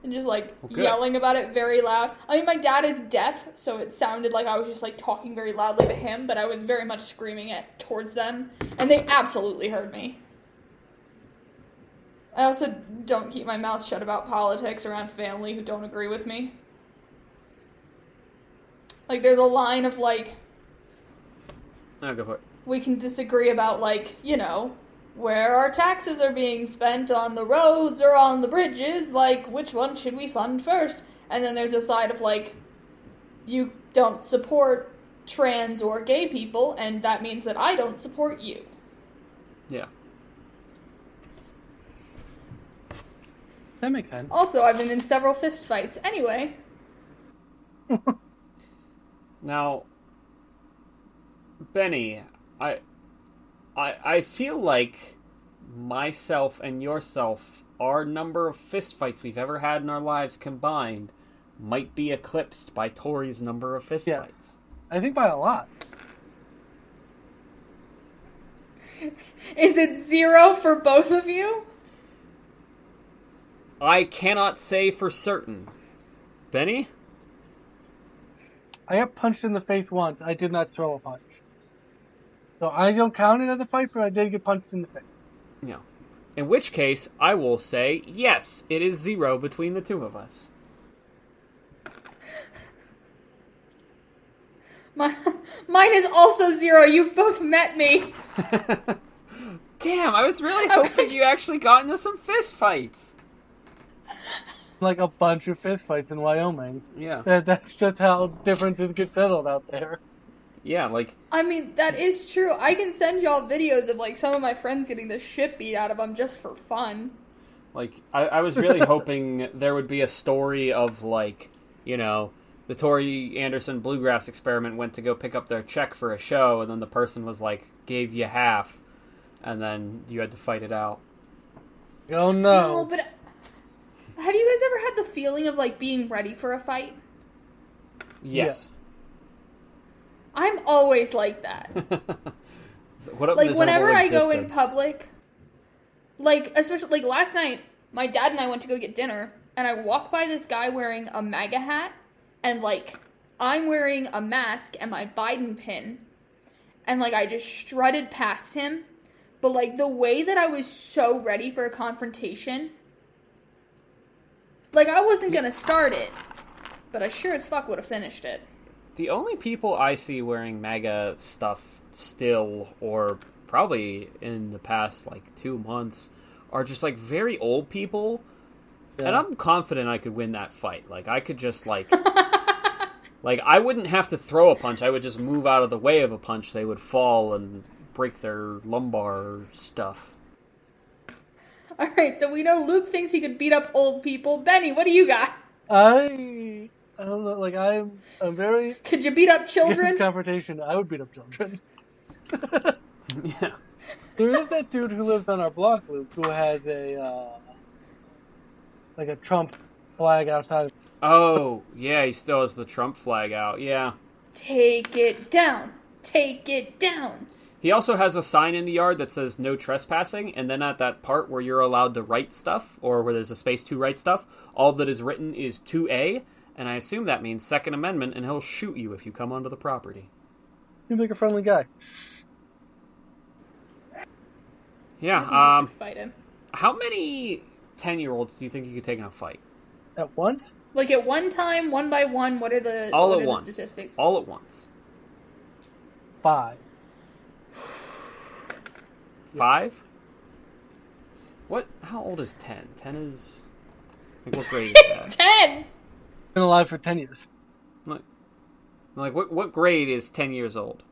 And just, like, yelling about it very loud. I mean, my dad is deaf, so it sounded like I was just, like, talking very loudly to him, but I was very much screaming it towards them. And they absolutely heard me. I also don't keep my mouth shut about politics around family who don't agree with me. Like, there's a line of, like... No, go for it. We can disagree about, like, you know, where our taxes are being spent on the roads or on the bridges, like, which one should we fund first? And then there's a side of, like, you don't support trans or gay people, and that means that I don't support you. Yeah. That makes sense. Also, I've been in several fist fights. Anyway. Now, Benny, I feel like myself and yourself, our number of fistfights we've ever had in our lives combined, might be eclipsed by Tori's number of fistfights. Yes. I think by a lot. Is it 0 for both of you? I cannot say for certain. Benny? I got punched in the face once. I did not throw a punch. So I don't count it as a fight, but I did get punched in the face. Yeah. In which case, I will say, yes, it is 0 between the two of us. Mine is also 0. You've both met me. Damn, I was really hoping you actually got into some fist fights. Like a bunch of fist fights in Wyoming. Yeah. That's just how differences get settled out there. Yeah, like... I mean, that is true. I can send y'all videos of, like, some of my friends getting the shit beat out of them just for fun. Like, I was really hoping there would be a story of, like, you know, the Tori Anderson Bluegrass Experiment went to go pick up their check for a show, and then the person was like, gave you half, and then you had to fight it out. Oh, no. No, but have you guys ever had the feeling of, like, being ready for a fight? Yes. I'm always like that. What a Like, miserable whenever I go in existence. public, like, especially, like, last night, my dad and I went to go get dinner, and I walked by this guy wearing a MAGA hat, and, like, I'm wearing a mask and my Biden pin, and, like, I just strutted past him, but, like, the way that I was so ready for a confrontation, like, I wasn't gonna start it, but I sure as fuck would have finished it. The only people I see wearing MAGA stuff still, or probably in the past, like, 2 months, are just, like, very old people. Yeah. And I'm confident I could win that fight. Like, I could just, like... like, I wouldn't have to throw a punch. I would just move out of the way of a punch. They would fall and break their lumbar stuff. Alright, so we know Luke thinks he could beat up old people. Benny, what do you got? I don't know, like, I'm very... Could you beat up children? This confrontation, I would beat up children. Yeah. There is that dude who lives on our block, Luke, who has a, like a Trump flag outside. Oh, yeah, he still has the Trump flag out, yeah. Take it down. Take it down. He also has a sign in the yard that says no trespassing, and then at that part where you're allowed to write stuff, or where there's a space to write stuff, all that is written is 2A, and I assume that means Second Amendment, and he'll shoot you if you come onto the property. Seems like a friendly guy. Yeah, Fight him. how many 10-year-olds do you think you could take in a fight? At once? Like at one time, one by one, what are the, All what at are once. the statistics? All at once. 5. 5? What? How old is 10? 10 is... like, what grade is that? 10! Been alive for 10 years. Like, what grade is 10 years old?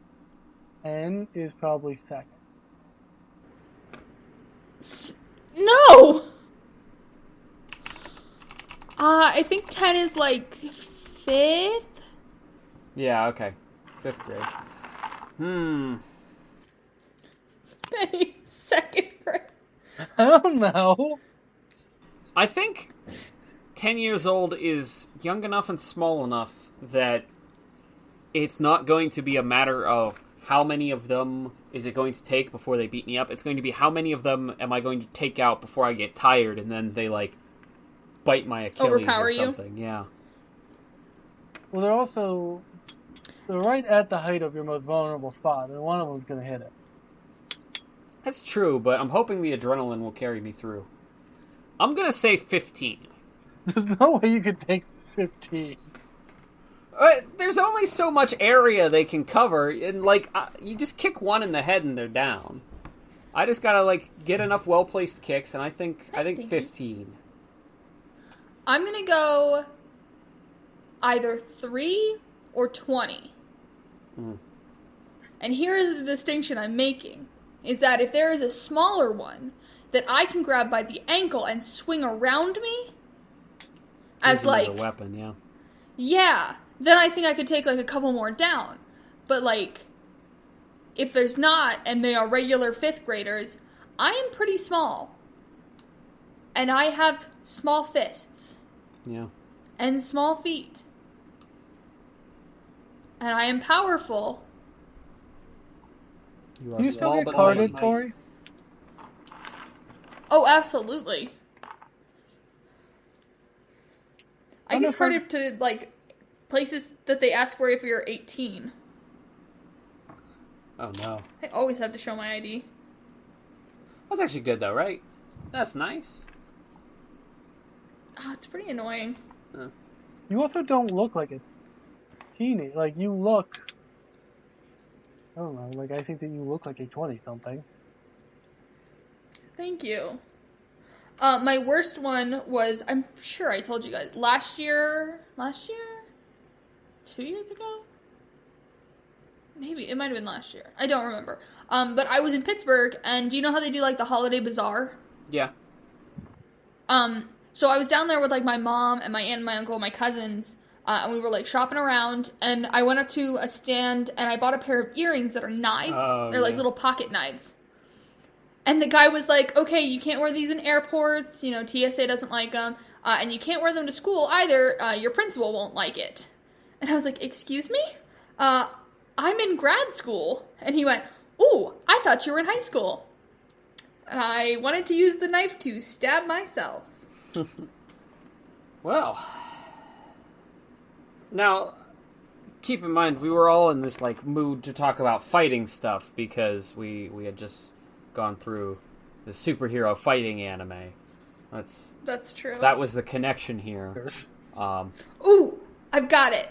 10 is probably second. No! I think 10 is like 5th? Yeah, okay. 5th grade. Benny, 2nd grade. I don't know. I think 10 years old is young enough and small enough that it's not going to be a matter of how many of them is it going to take before they beat me up. It's going to be how many of them am I going to take out before I get tired and then they, like, bite my Achilles Overpower or you? something. Yeah. Well, they're right at the height of your most vulnerable spot, and one of them's going to hit it. That's true, but I'm hoping the adrenaline will carry me through. I'm going to say 15. There's no way you could take 15. There's only so much area they can cover, and, like, you just kick one in the head and they're down. I just gotta, like, get enough well-placed kicks, and I think 15. I'm gonna go either 3 or 20. And here is the distinction I'm making, is that if there is a smaller one that I can grab by the ankle and swing around me, as like a weapon, yeah. Yeah, then I think I could take, like, a couple more down. But, like, if there's not, and they are regular 5th graders, I am pretty small. And I have small fists. Yeah. And small feet. And I am powerful. You You still get carded, Tori? Oh, absolutely. I I'm get afraid- carded to, like, places that they ask for if you're 18. Oh, no. I always have to show my ID. That's actually good, though, right? That's nice. Oh, it's pretty annoying. You also don't look like a teenager. Like, you look... I don't know, like, I think that you look like a 20-something. Thank you. My worst one was, I'm sure I told you guys, last year? 2 years ago? Maybe, it might have been last year. I don't remember. But I was in Pittsburgh, and do you know how they do, like, the holiday bazaar? Yeah. So I was down there with, like, my mom and my aunt and my uncle and my cousins, and we were, like, shopping around, and I went up to a stand, and I bought a pair of earrings that are knives. They're, like, little pocket knives. And the guy was like, okay, you can't wear these in airports, you know, TSA doesn't like them, and you can't wear them to school either, your principal won't like it. And I was like, excuse me? I'm in grad school. And he went, ooh, I thought you were in high school. And I wanted to use the knife to stab myself. Well, now, keep in mind, we were all in this, like, mood to talk about fighting stuff because we had just gone through the superhero fighting anime. That's true. That was the connection here. Ooh, I've got it.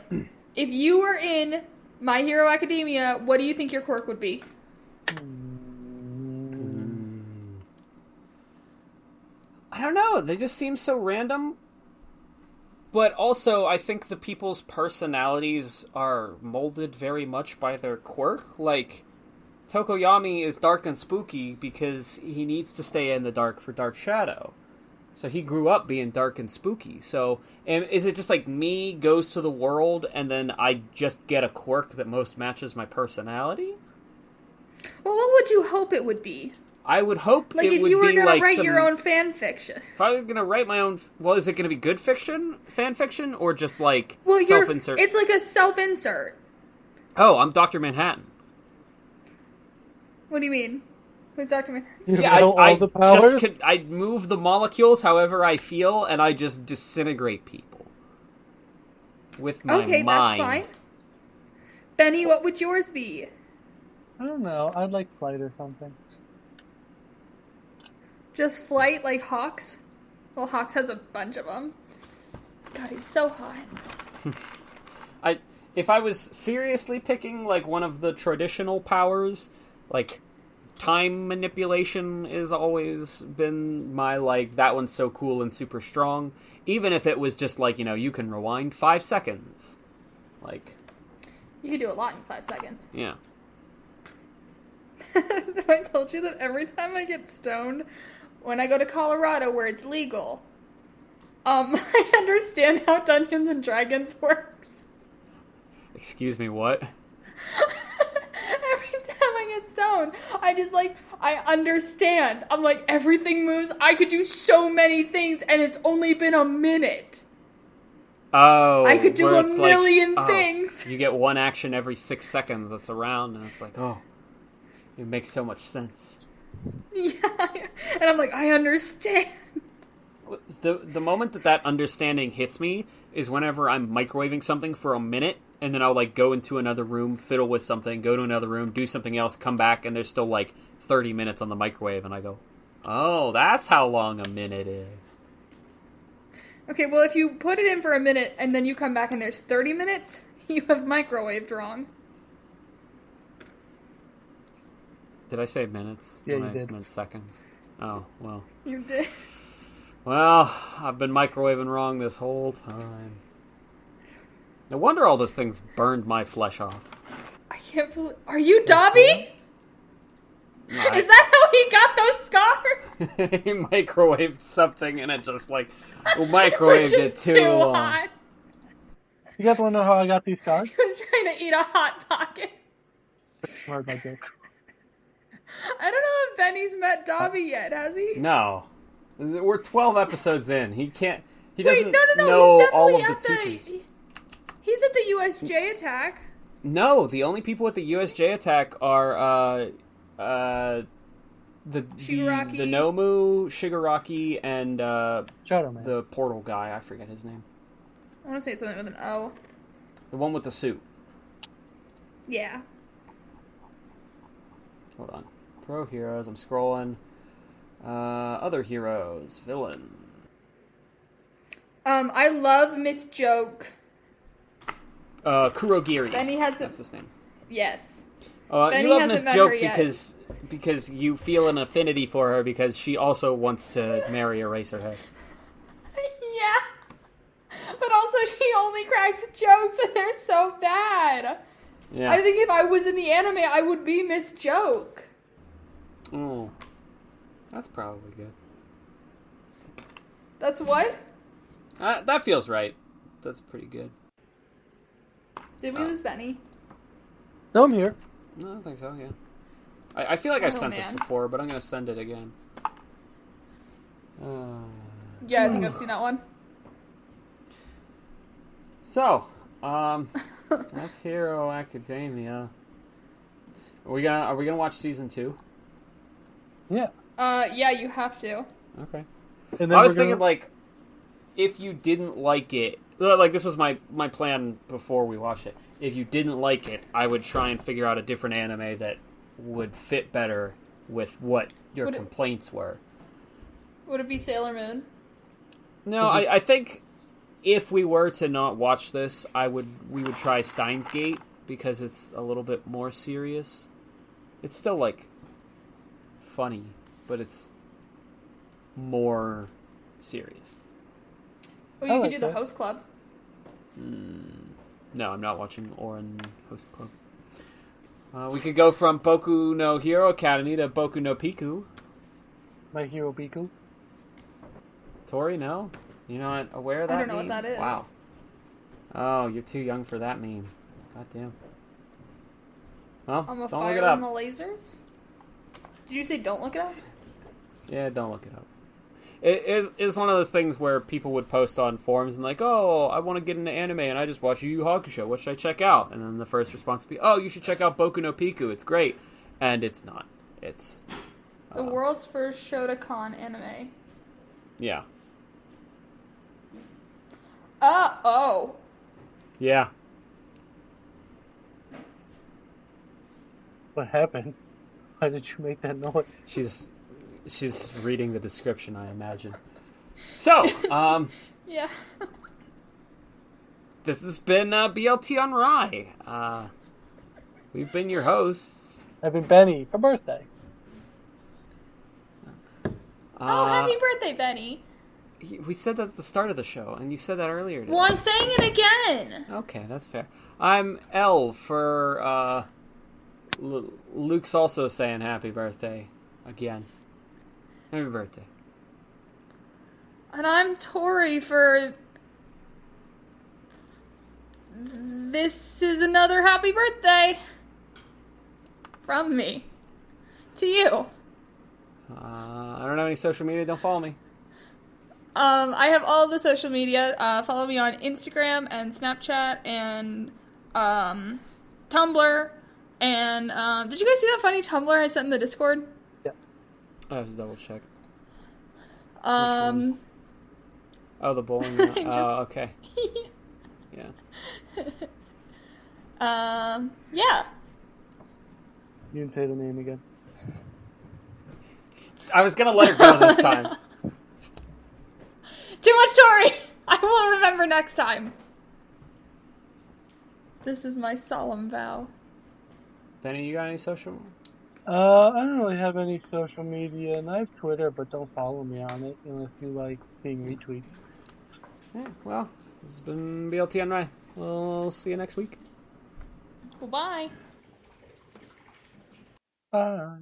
If you were in My Hero Academia, what do you think your quirk would be? I don't know. They just seem so random. But also, I think the people's personalities are molded very much by their quirk. Like, Tokoyami is dark and spooky because he needs to stay in the dark for Dark Shadow. So he grew up being dark and spooky. So, and is it just like me goes to the world and then I just get a quirk that most matches my personality? Well, what would you hope it would be? I would hope like it would be like if you were going to write your own fan fiction. If I were going to write my own... Well, is it going to be good fiction, fan fiction, or just like self-insert? It's like a self-insert. Oh, I'm Dr. Manhattan. What do you mean? Who's Dr. Manhattan? Yeah, all the powers? I move the molecules however I feel, and I just disintegrate people. With my mind. Okay, that's fine. Benny, what would yours be? I don't know. I'd like flight or something. Just flight, like Hawks? Well, Hawks has a bunch of them. God, he's so hot. If I was seriously picking, like, one of the traditional powers, like, time manipulation has always been my, like, that one's so cool and super strong. Even if it was just, like, you know, you can rewind 5 seconds. Like... You could do a lot in 5 seconds. Yeah. Have I told you that every time I get stoned, when I go to Colorado where it's legal, I understand how Dungeons and Dragons works. Excuse me, what? Every time I get stoned, I understand. I'm like, everything moves. I could do so many things, and it's only been a minute. Oh. I could do a million things. You get one action every 6 seconds that's around, and it's like, oh, it makes so much sense. Yeah, and I'm like, I understand. The moment that understanding hits me is whenever I'm microwaving something for a minute, and then I'll, like, go into another room, fiddle with something, go to another room, do something else, come back, and there's still, like, 30 minutes on the microwave, and I go, oh, that's how long a minute is. Okay, well, if you put it in for a minute, and then you come back and there's 30 minutes, you have microwaved wrong. Did I say minutes? Yeah, you did. I meant seconds. Oh, well. You did. Well, I've been microwaving wrong this whole time. No wonder all those things burned my flesh off. I can't believe... Are you Dobby? Is that how he got those scars? He microwaved something and it just, like, microwaved it too long. Hot. You guys want to know how I got these scars? He was trying to eat a Hot Pocket. Where's my joke? I don't know if Benny's met Dobby yet, has he? No. We're 12 episodes in. He can't... He Wait, doesn't no, know he's all definitely of the teachers. He's at the USJ attack. No, the only people at the USJ attack are the Nomu, Shigaraki, and Shadow Man. the portal guy. I forget his name. I want to say something with an O. The one with the suit. Yeah. Hold on. Pro heroes. I'm scrolling. Other heroes. Villain. I love Miss Joke. Kurogiri. Benny has That's his name. Yes. Benny you love hasn't Miss met Joke her yet. because you feel an affinity for her because she also wants to marry Eraserhead. Yeah. But also she only cracks jokes and they're so bad. Yeah. I think if I was in the anime, I would be Miss Joke. Oh, that's probably good. That's what? That feels right. That's pretty good. Did we lose Benny? No, I'm here. No, I don't think so, yeah. I feel like I've sent man. this before, but I'm going to send it again. Yeah, I think I've seen that one. So, that's Hero Academia. Are we gonna watch season 2? Yeah. Yeah, you have to. Okay. And then I was thinking, like, if you didn't like it, like, this was my plan before we watched it. If you didn't like it, I would try and figure out a different anime that would fit better with what your complaints were. Would it be Sailor Moon? No, I think if we were to not watch this, we would try Steins Gate because it's a little bit more serious. It's still, like, funny, but it's more serious. Well, you I could like do the that. Host Club. No, I'm not watching Orin Host Club. We could go from Boku no Hero Academy to Boku no Piku. My Hero Biku. Tori, no? You're not aware of that I don't know meme? what that is. Wow. Oh, you're too young for that meme. God damn. Well, I'm a don't look fire it up. and the lasers? Did you say don't look it up? Yeah, don't look it up. It's one of those things where people would post on forums and like, oh, I want to get into anime and I just watch Yu Yu Hakusho. What should I check out? And then the first response would be, oh, you should check out Boku no Piku. It's great. And it's not. It's... The world's first Shotokan anime. Yeah. Oh. Yeah. What happened? Why did you make that noise? She's reading the description, I imagine. So, Yeah. this has been BLT on Rye. We've been your hosts. I've been Benny for birthday. Oh, happy birthday, Benny. We said that at the start of the show, and you said that earlier today. Well, I'm saying it again. Okay, that's fair. I'm L for, Luke's also saying happy birthday. Again. Happy birthday. And I'm Tori for... This is another happy birthday. From me. To you. I don't have any social media, don't follow me. I have all the social media. Follow me on Instagram and Snapchat and Tumblr. And did you guys see that funny Tumblr I sent in the Discord? Yes. I have to double check. Um. Oh, the bowling one. Oh, okay. Yeah. Yeah. You can say the name again. I was gonna let her go this time. Too much Tori! I will remember next time. This is my solemn vow. Benny, you got any social? I don't really have any social media, and I have Twitter, but don't follow me on it unless you like seeing retweets. Yeah, well, this has been BLT on Rye. We'll see you next week. Well, bye. Bye.